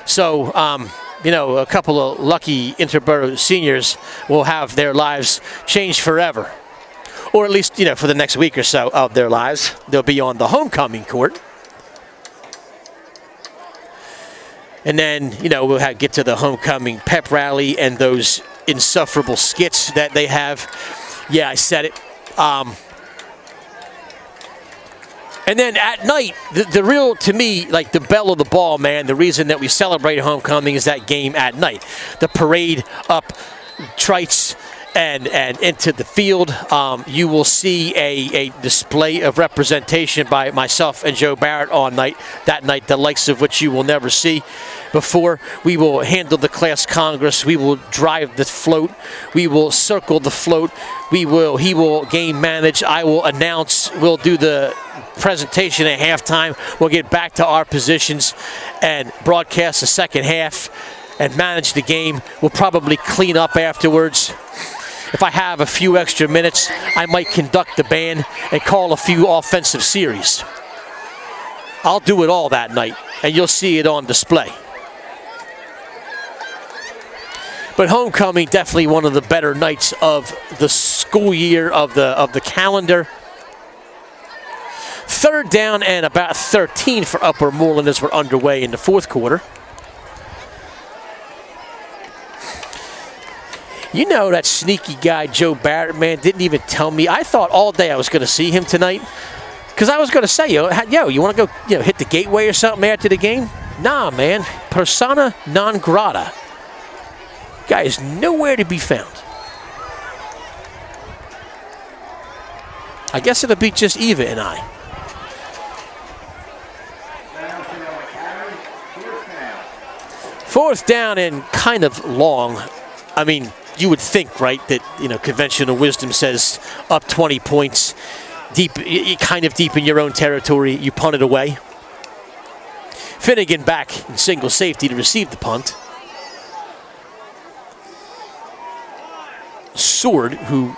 So, a couple of lucky Interboro seniors will have their lives changed forever. Or at least, for the next week or so of their lives. They'll be on the homecoming court. And then, we'll get to the homecoming pep rally and those insufferable skits that they have. Yeah, I said it. And then at night, the real, to me, like the belle of the ball, man, the reason that we celebrate homecoming is that game at night. The parade up Trites and into the field. You will see a display of representation by myself and Joe Barrett that night, the likes of which you will never see before. We will handle the class congress. We will drive the float. We will circle the float. He will game manage. I will announce. We'll do the presentation at halftime. We'll get back to our positions and broadcast the second half and manage the game. We'll probably clean up afterwards. If I have a few extra minutes, I might conduct the band and call a few offensive series. I'll do it all that night, and you'll see it on display. But homecoming, definitely one of the better nights of the school year, of the calendar. Third down and about 13 for Upper Moreland as we're underway in the fourth quarter. That sneaky guy, Joe Barrett, man, didn't even tell me. I thought all day I was going to see him tonight. Because I was going to say, you want to go hit the gateway or something after the game? Nah, man. Persona non grata. Guy is nowhere to be found. I guess it'll be just Eva and I. Fourth down and kind of long. I mean, you would think, right, that, conventional wisdom says up 20 points, kind of deep in your own territory, you punt it away. Finnegan back in single safety to receive the punt. Sword, who,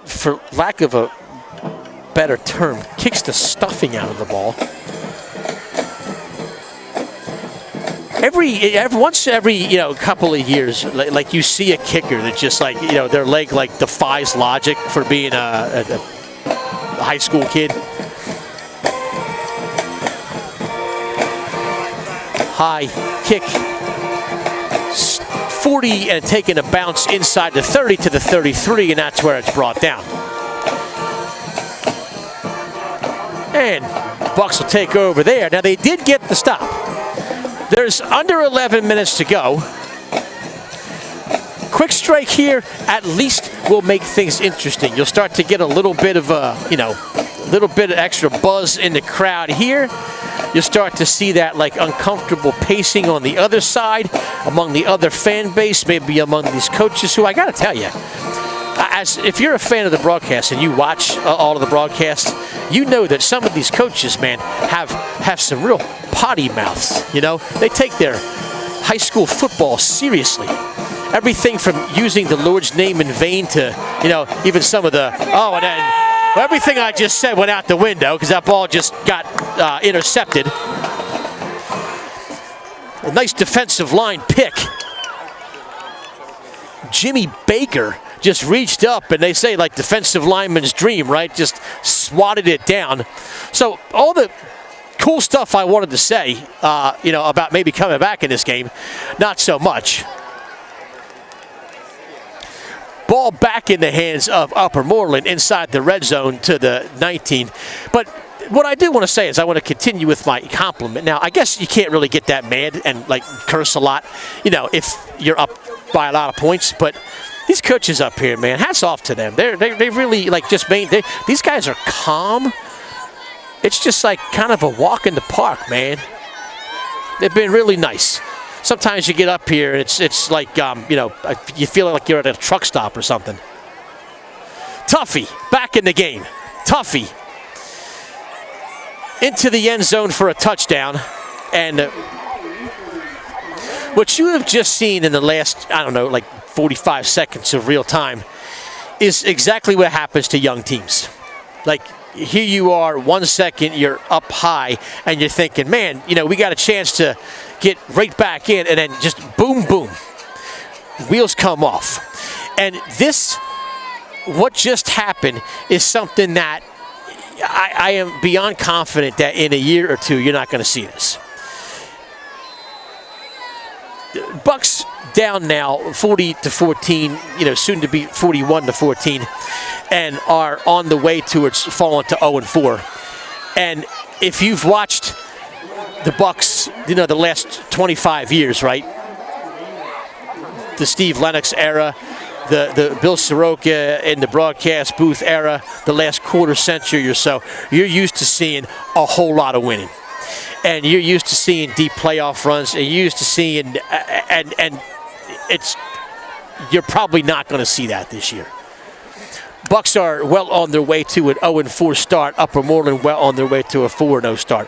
for lack of a better term, kicks the stuffing out of the ball. Once every couple of years, like you see a kicker that just their leg defies logic for being a high school kid. High kick, 40 and taking a bounce inside the 30 to the 33, and that's where it's brought down. And Bucs will take over there. Now they did get the stop. There's under 11 minutes to go. Quick strike here at least will make things interesting. You'll start to get a little bit of little bit of extra buzz in the crowd here. You'll start to see that uncomfortable pacing on the other side, among the other fan base, maybe among these coaches who, I got to tell you, if you're a fan of the broadcast and you watch all of the broadcasts, you know that some of these coaches, man, have some real potty mouths. They take their high school football seriously. everything from using the Lord's name in vain to, even some of the, and then everything I just said went out the window because that ball just got intercepted. A nice defensive line pick. Jimmy Baker just reached up, and they say like defensive lineman's dream, right? Just swatted it down. So all the cool stuff I wanted to say, about maybe coming back in this game, not so much. Ball back in the hands of Upper Moreland inside the red zone to the 19. But what I do want to say is I want to continue with my compliment. Now, I guess you can't really get that mad and like curse a lot, if you're up by a lot of points. But these coaches up here, man, hats off to them. They really like just made these guys are calm. It's just like kind of a walk in the park, man. They've been really nice. Sometimes you get up here and it's like, you feel like you're at a truck stop or something. Tuffy, back in the game. Tuffy into the end zone for a touchdown. And what you have just seen in the last, 45 seconds of real time is exactly what happens to young teams. Like, here you are, 1 second, you're up high, and you're thinking, man, we got a chance to get right back in, and then just boom, boom. Wheels come off. And what just happened is something that I am beyond confident that in a year or two, you're not going to see this. Bucs down now 40-14, soon to be 41-14, and are on the way towards falling to 0-4. And if you've watched the Bucs, the last 25 years, right? The Steve Lennox era, the Bill Soroka in the broadcast booth era, the last quarter century or so, you're used to seeing a whole lot of winning. And you're used to seeing deep playoff runs, and you're used to seeing, you're probably not going to see that this year. Bucs are well on their way to an 0-4 start. Upper Moreland well on their way to a 4-0 start.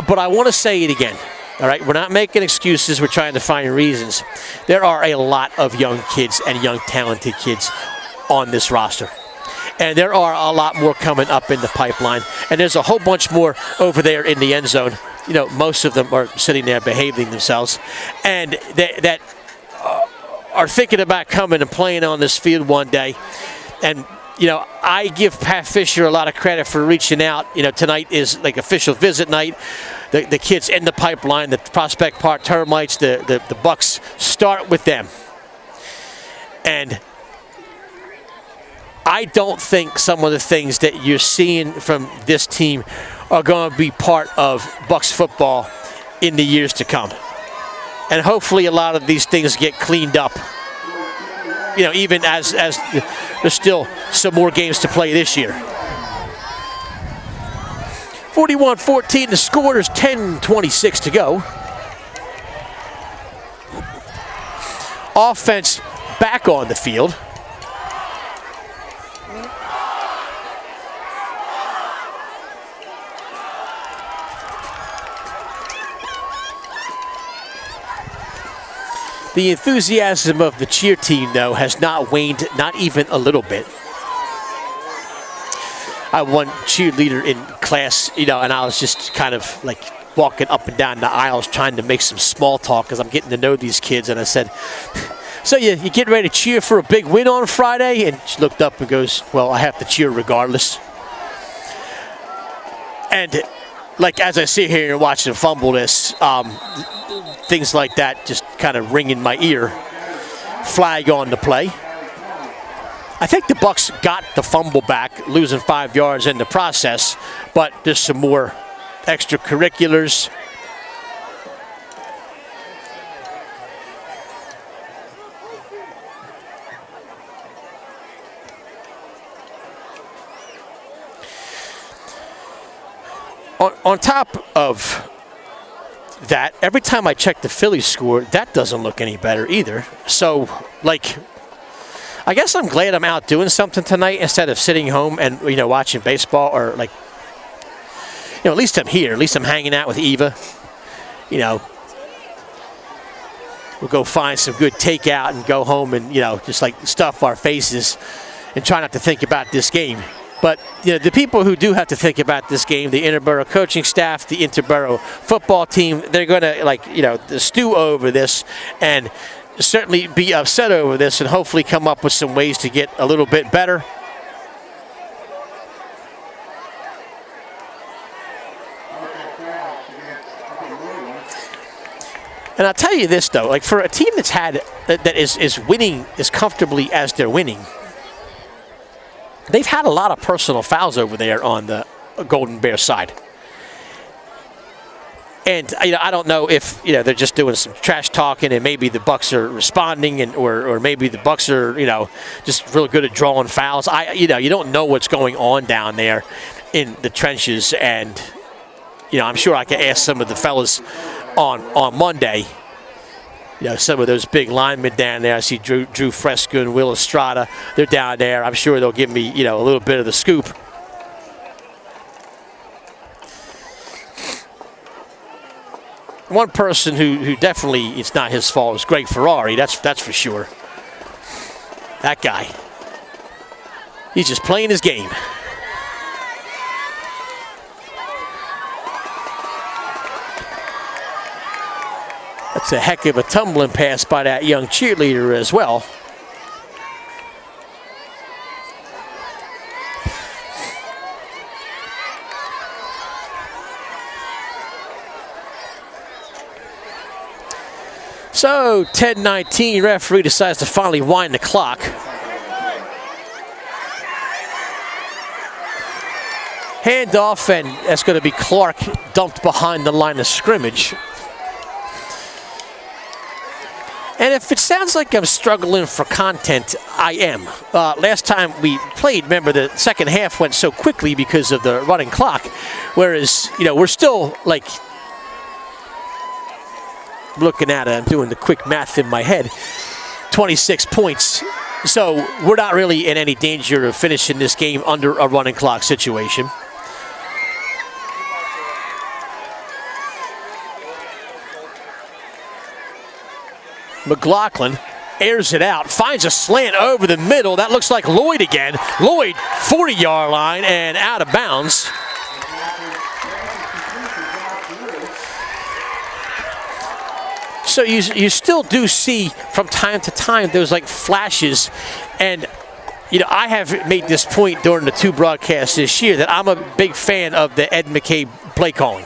But I want to say it again. All right, we're not making excuses. We're trying to find reasons. There are a lot of young kids and young talented kids on this roster. And there are a lot more coming up in the pipeline. And there's a whole bunch more over there in the end zone. Most of them are sitting there behaving themselves. And that are thinking about coming and playing on this field one day. And, I give Pat Fisher a lot of credit for reaching out. Tonight is like official visit night. The kids in the pipeline, the Prospect Park Termites, the Bucs start with them. And I don't think some of the things that you're seeing from this team are going to be part of Bucs football in the years to come. And hopefully a lot of these things get cleaned up, even as there's still some more games to play this year. 41-14, the score. There's 10:26 to go. Offense back on the field. The enthusiasm of the cheer team, though, has not waned, not even a little bit. I one cheerleader in class, and I was just kind of like walking up and down the aisles trying to make some small talk because I'm getting to know these kids. And I said, so you getting ready to cheer for a big win on Friday? And she looked up and goes, well, I have to cheer regardless. And like as I sit here and watch them fumble this, things like that just kind of ring in my ear. Flag on the play. I think the Bucs got the fumble back, losing 5 yards in the process, but there's some more extracurriculars. On top of that, every time I check the Phillies score, that doesn't look any better either. So, I guess I'm glad I'm out doing something tonight instead of sitting home and, watching baseball or, at least I'm here. At least I'm hanging out with Eva. We're we'll go find some good takeout and go home and, just like stuff our faces and try not to think about this game. But the people who do have to think about this game, the Interboro coaching staff, the Interboro football team, they're going to stew over this and certainly be upset over this and hopefully come up with some ways to get a little bit better. And I'll tell you this, though, like for a team that is winning as comfortably as they're winning, they've had a lot of personal fouls over there on the Golden Bear side. And I don't know if they're just doing some trash talking and maybe the Bucs are responding or maybe the Bucs are just real good at drawing fouls. You don't know what's going on down there in the trenches, and I'm sure I could ask some of the fellas on Monday. Some of those big linemen down there. I see Drew Fresco and Will Estrada. They're down there. I'm sure they'll give me a little bit of the scoop. One person who definitely it's not his fault is Greg Ferrari. That's for sure. That guy. He's just playing his game. That's a heck of a tumbling pass by that young cheerleader as well. So 10-19, referee decides to finally wind the clock. Handoff, and that's going to be Clark dumped behind the line of scrimmage. And if it sounds like I'm struggling for content, I am. Last time we played, remember, the second half went so quickly because of the running clock, whereas, we're still like looking at it, I'm doing the quick math in my head, 26 points. So we're not really in any danger of finishing this game under a running clock situation. McLaughlin airs it out, finds a slant over the middle. That looks like Lloyd again. Lloyd, 40-yard line and out of bounds. So you still do see from time to time those like flashes, and I have made this point during the two broadcasts this year that I'm a big fan of the Ed McKay play calling.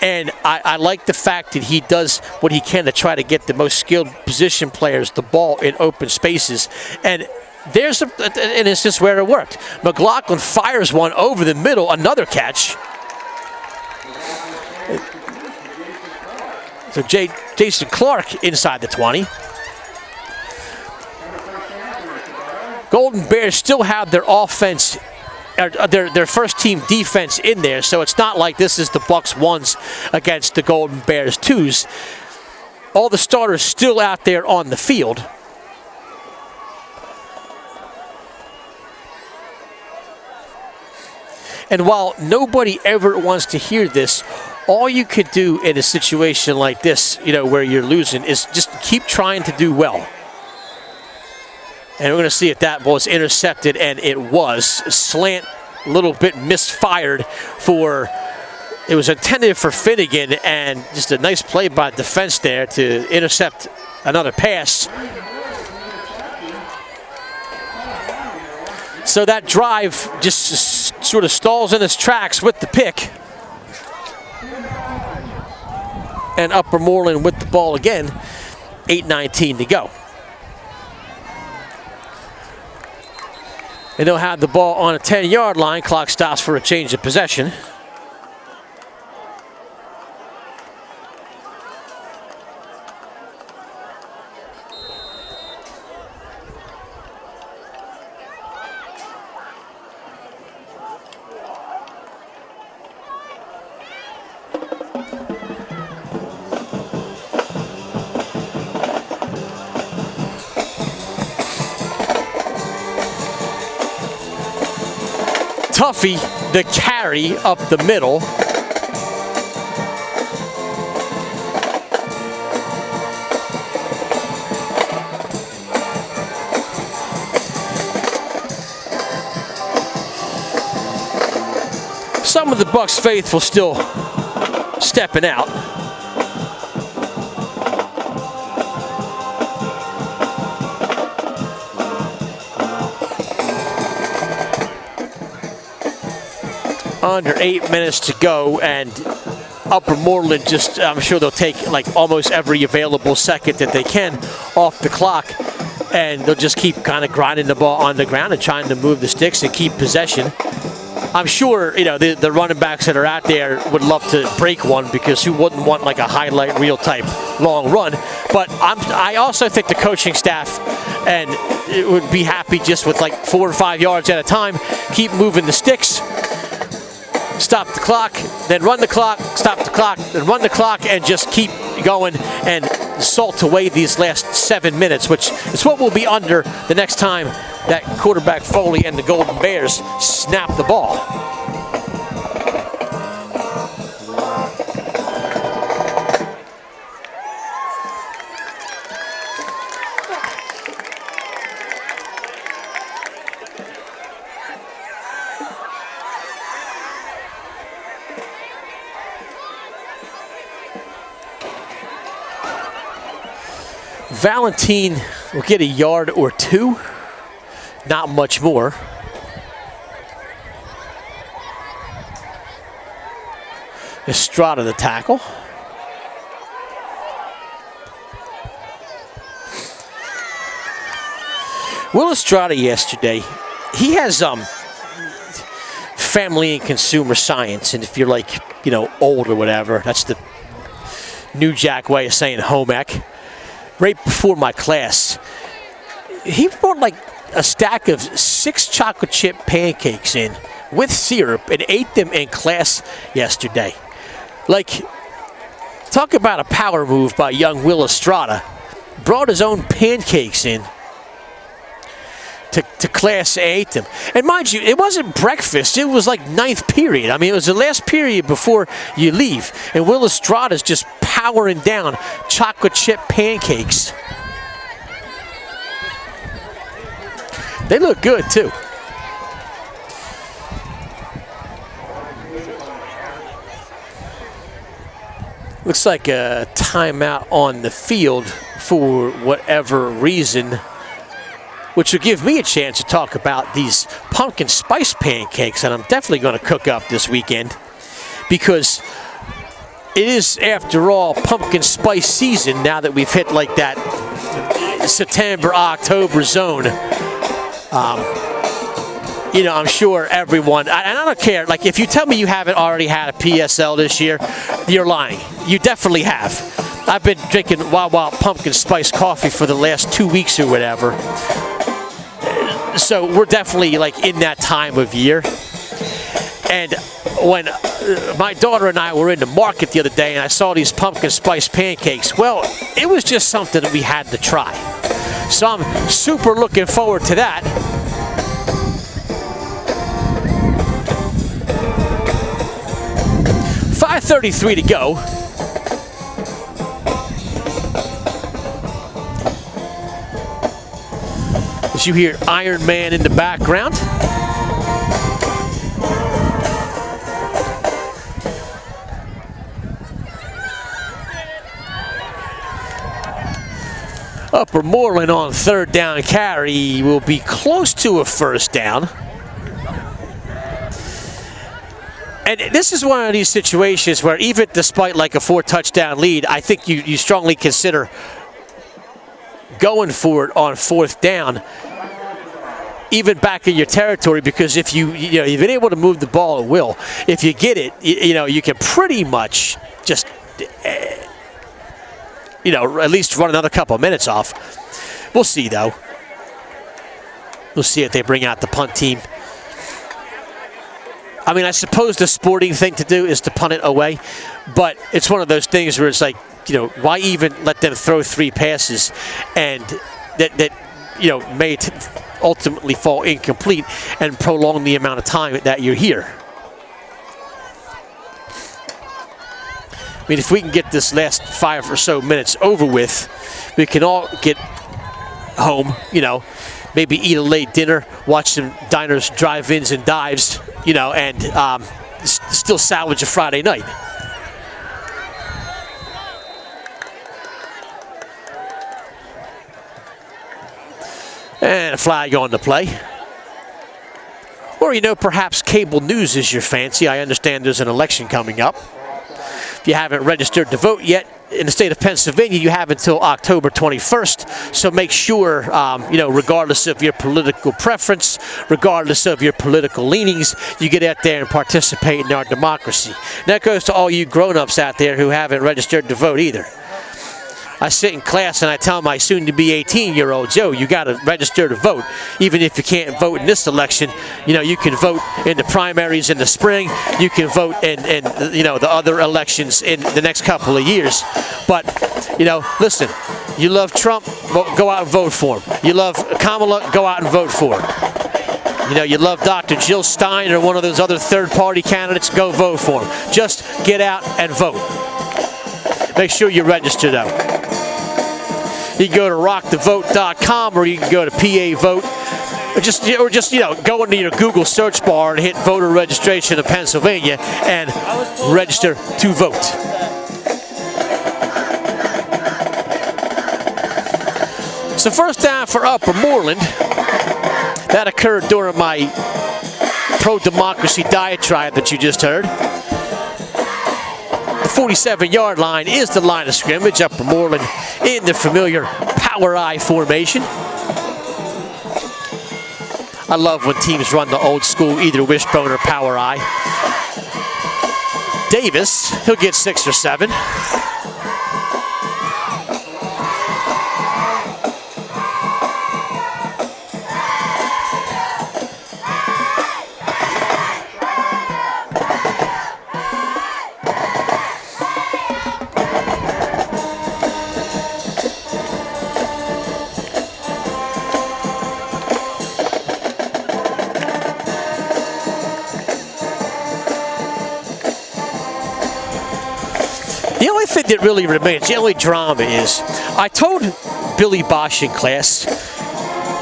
And I like the fact that he does what he can to try to get the most skilled position players the ball in open spaces. And there's an instance where it worked. McLaughlin fires one over the middle, another catch. So Jason Clark inside the 20. Golden Bears still have their offense, their first team defense in there, so it's not like this is the Bucs 1s against the Golden Bears 2s. All the starters still out there on the field. And while nobody ever wants to hear this, all you could do in a situation like this, where you're losing, is just keep trying to do well. And we're going to see if that was intercepted, and it was. Slant, a little bit misfired it was intended for Finnegan, and just a nice play by defense there to intercept another pass. So that drive just sort of stalls in its tracks with the pick. And Upper Moreland with the ball again, 8:19 to go. And they'll have the ball on a 10-yard line. Clock stops for a change of possession. Tuffy, the carry up the middle. Some of the Bucs faithful still stepping out. Under 8 minutes to go, and Upper Moreland just, I'm sure they'll take like almost every available second that they can off the clock, and they'll just keep kind of grinding the ball on the ground and trying to move the sticks and keep possession. I'm sure, you know, the running backs that are out there would love to break one, because who wouldn't want like a highlight reel type long run? But I also think the coaching staff and it would be happy just with like 4 or 5 yards at a time, keep moving the sticks, stop the clock, then run the clock, stop the clock, then run the clock, and just keep going and salt away these last 7 minutes, which is what will be under the next time that quarterback Foley and the Golden Bears snap the ball. Valentine will get a yard or two, not much more. Estrada the tackle. Will Estrada yesterday, he has family and consumer science, and if you're like, you know, old or whatever, that's the New Jack way of saying home ec. Right before my class, he brought like a stack of 6 chocolate chip pancakes in with syrup and ate them in class yesterday. Like, talk about a power move by young Will Estrada. Brought his own pancakes in to class and ate them. And mind you, it wasn't breakfast, it was like 9th period. I mean, it was the last period before you leave. And Will Estrada's just powering down chocolate chip pancakes. They look good too. Looks like a timeout on the field for whatever reason, which will give me a chance to talk about these pumpkin spice pancakes that I'm definitely going to cook up this weekend, because it is, after all, pumpkin spice season now that we've hit like that September, October zone. You know, I'm sure everyone, and I don't care, like if you tell me you haven't already had a PSL this year, you're lying. You definitely have. I've been drinking Wawa pumpkin spice coffee for the last 2 weeks or whatever. So we're definitely like in that time of year. And when my daughter and I were in the market the other day and I saw these pumpkin spice pancakes, well, it was just something that we had to try. So I'm super looking forward to that. .5:33 to go. As you hear Iron Man in the background. Upper Moreland on 3rd down carry will be close to a 1st down. And this is one of these situations where even despite like a 4-touchdown lead, I think you strongly consider going for it on 4th down, even back in your territory, because if you've been able to move the ball at will, if you get it, you can pretty much just at least run another couple of minutes off. We'll see though. We'll see if they bring out the punt team. I mean, I suppose the sporting thing to do is to punt it away, but it's one of those things where it's like, why even let them throw 3 passes and that may ultimately fall incomplete and prolong the amount of time that you're here. I mean, if we can get this last 5 or so minutes over with, we can all get home, maybe eat a late dinner, watch some diners, drive-ins, and dives, and to still salvage a Friday night. And a flag on the play. Or, you know, perhaps cable news is your fancy. I understand there's an election coming up. If you haven't registered to vote yet, in the state of Pennsylvania, you have until October 21st. So make sure, you know, regardless of your political preference, regardless of your political leanings, you get out there and participate in our democracy. And that goes to all you grown-ups out there who haven't registered to vote either. I sit in class and I tell my soon-to-be 18-year-old, Joe, you got to register to vote. Even if you can't vote in this election, you know, you can vote in the primaries in the spring. You can vote in you know, the other elections in the next couple of years. But, you know, listen, you love Trump, go out and vote for him. You love Kamala, go out and vote for her. You know, you love Dr. Jill Stein or one of those other third-party candidates, go vote for him. Just get out and vote. Make sure you register, though. You can go to rockthevote.com or you can go to PA Vote. Or just, you know, go into your Google search bar and hit voter registration of Pennsylvania and register to vote. So first down for Upper Moreland. That occurred during my pro-democracy diatribe that you just heard. The 47-yard line is the line of scrimmage. Upper Moreland in the familiar power I formation. I love when teams run the old school either wishbone or power I. Davis, he'll get 6 or 7. The only thing that really remains, the only drama is, I told Billy Bosch in class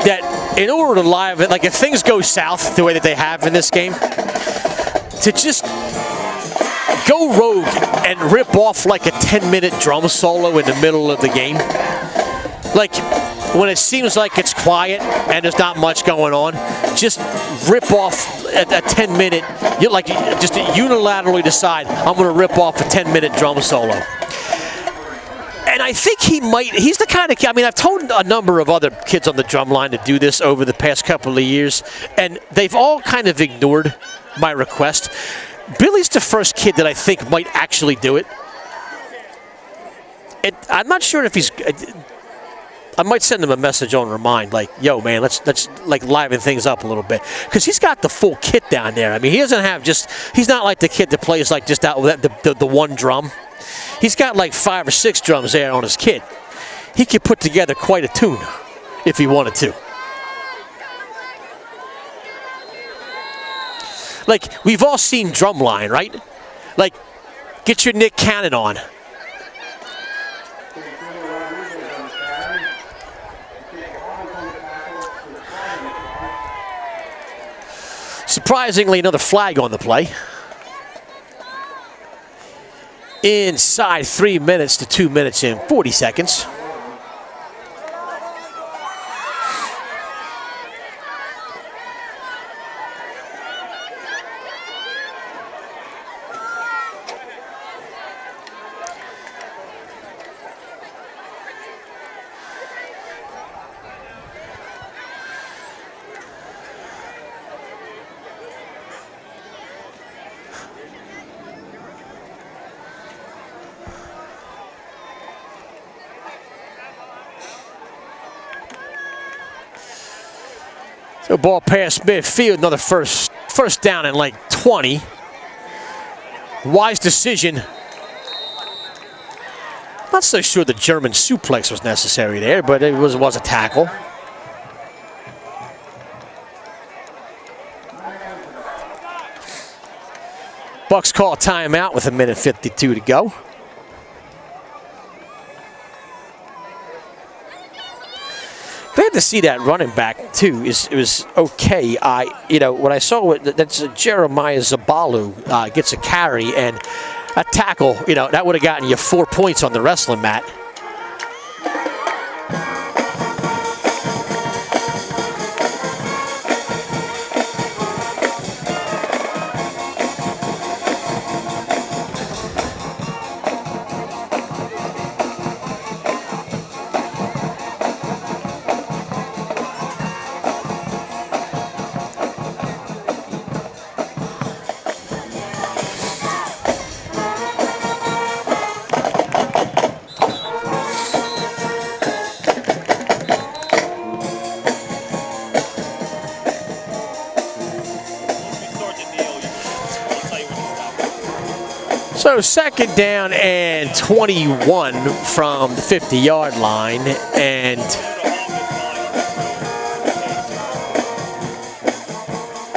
that in order to live it, like if things go south the way that they have in this game, to just go rogue and rip off like a 10-minute drum solo in the middle of the game. Like when it seems like it's quiet and there's not much going on, just rip off a 10-minute, you like just unilaterally decide, I'm going to rip off a 10-minute drum solo. And I think he's the kind of kid, I mean, I've told a number of other kids on the drum line to do this over the past couple of years, and they've all kind of ignored my request. Billy's the first kid that I think might actually do it. And I'm not sure if he's... I might send him a message on Remind, like, yo, man, let's like liven things up a little bit. Because he's got the full kit down there. I mean, he doesn't have just, he's not like the kid that plays like just out with the one drum. He's got like 5 or 6 drums there on his kit. He could put together quite a tune if he wanted to. Like, we've all seen Drumline, right? Like, get your Nick Cannon on. Surprisingly, another flag on the play. Inside 3 minutes to 2 minutes and 40 seconds. So ball past midfield, another first down and like 20. Wise decision. Not so sure the German suplex was necessary there, but it was a tackle. Bucs call timeout with 1:52 to go. glad to see that running back too. It was okay. When I saw it, that's Jeremiah Zabalu gets a carry and a tackle. That would have gotten you 4 points on the wrestling mat. So second down and 21 from the 50-yard line, and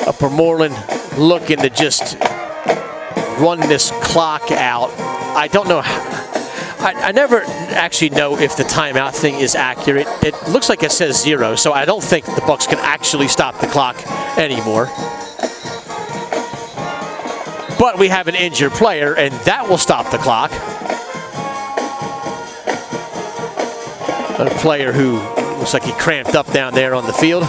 Upper Moreland looking to just run this clock out. I don't know. I never actually know if the timeout thing is accurate. It looks like it says 0, so I don't think the Bucs can actually stop the clock anymore. But we have an injured player, and that will stop the clock. A player who looks like he cramped up down there on the field.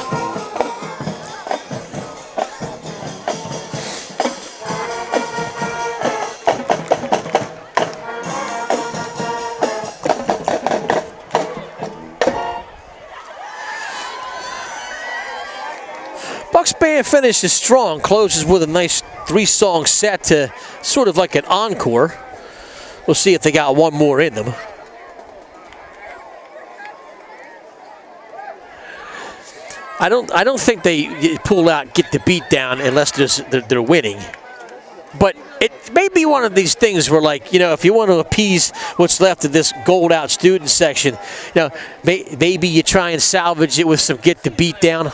Bucs band finishes strong, closes with a nice 3-song set to sort of like an encore. We'll see if they got one more in them. I don't think they pull out, get the beat down unless they're winning. But it may be one of these things where, like, if you want to appease what's left of this gold out student section, maybe you try and salvage it with some get the beat down.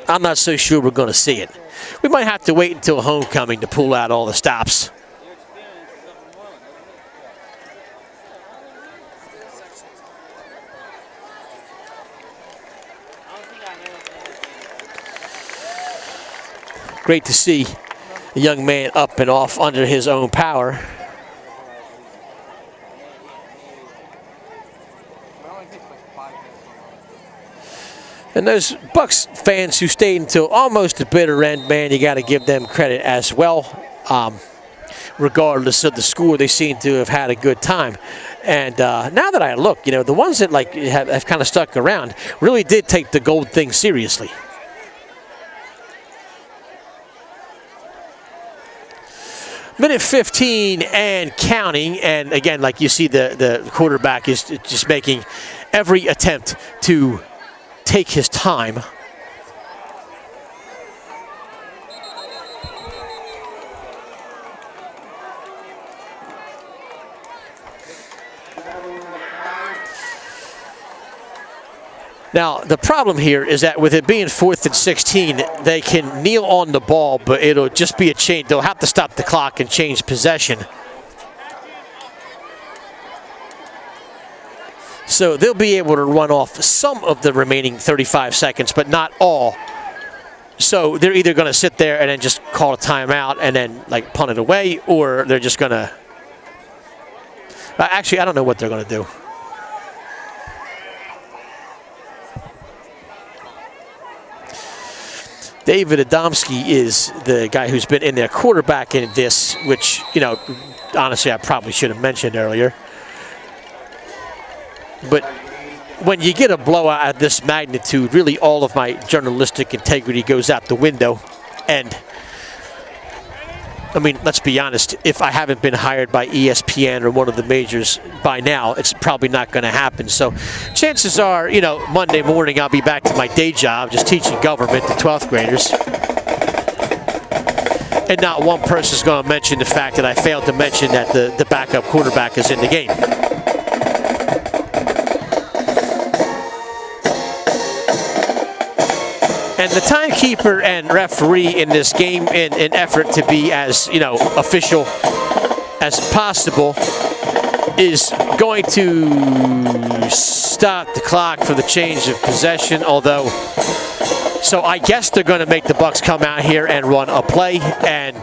I'm not so sure we're going to see it. We might have to wait until homecoming to pull out all the stops. Great to see a young man up and off under his own power. And those Bucs fans who stayed until almost the bitter end, man, you got to give them credit as well. Regardless of the score, they seem to have had a good time. And now that I look, the ones that have kind of stuck around really did take the gold thing seriously. Minute 15 and counting, and again, like you see, the quarterback is just making every attempt to take his time. Now, the problem here is that with it being 4th and 16, they can kneel on the ball, but it'll just be a change. They'll have to stop the clock and change possession. So they'll be able to run off some of the remaining 35 seconds, but not all. So they're either going to sit there and then just call a timeout and then punt it away, or they're just going to... Actually, I don't know what they're going to do. David Adamski is the guy who's been in there quarterback in this, which, honestly, I probably should have mentioned earlier. But when you get a blowout of this magnitude, really all of my journalistic integrity goes out the window. And, I mean, let's be honest, if I haven't been hired by ESPN or one of the majors by now, it's probably not going to happen. So chances are, Monday morning I'll be back to my day job, just teaching government to 12th graders. And not one person's going to mention the fact that I failed to mention that the backup quarterback is in the game. And the timekeeper and referee in this game, in an effort to be as, official as possible, is going to stop the clock for the change of possession, although, so I guess they're going to make the Bucs come out here and run a play, and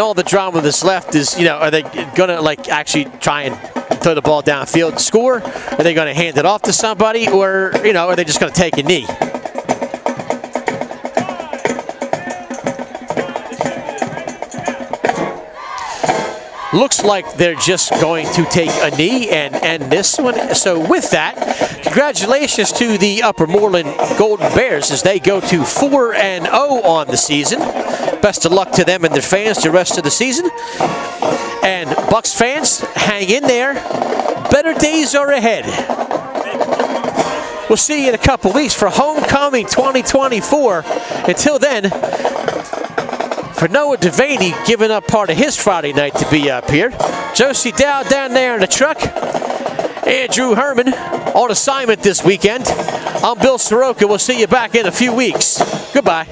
all the drama that's left is, are they going to like actually try and throw the ball downfield and score? Are they going to hand it off to somebody, or are they just going to take a knee? Looks like they're just going to take a knee and end this one. So with that, congratulations to the Upper Moreland Golden Bears as they go to 4-0 on the season. Best of luck to them and their fans the rest of the season. And Bucs fans, hang in there. Better days are ahead. We'll see you in a couple weeks for Homecoming 2024. Until then, for Noah Devaney giving up part of his Friday night to be up here, Josie Dow down there in the truck, Andrew Herman on assignment this weekend. I'm Bill Soroka. We'll see you back in a few weeks. Goodbye.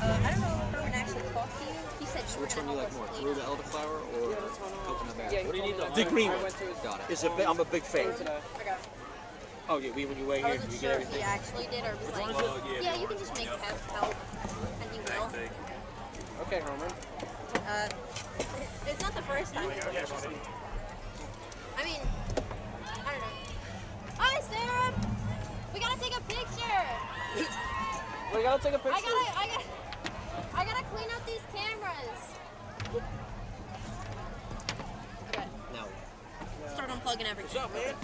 I don't know if Herman actually talked to you. He said she Which one do you like more, blue the elderflower or coconut berry? Yeah, what do you need? The green one. Got it. I'm a big fan. Oh, yeah, when you wait I here, wasn't do you sure get if everything? he actually did or was like, yeah, you can just make help, and he will. Okay, Herman. It's not the first time. I mean, I don't know. Hi, Sarah. We gotta take a picture. We gotta take a picture. I gotta clean up these cameras. Okay. No. Start unplugging everything. What's up, man?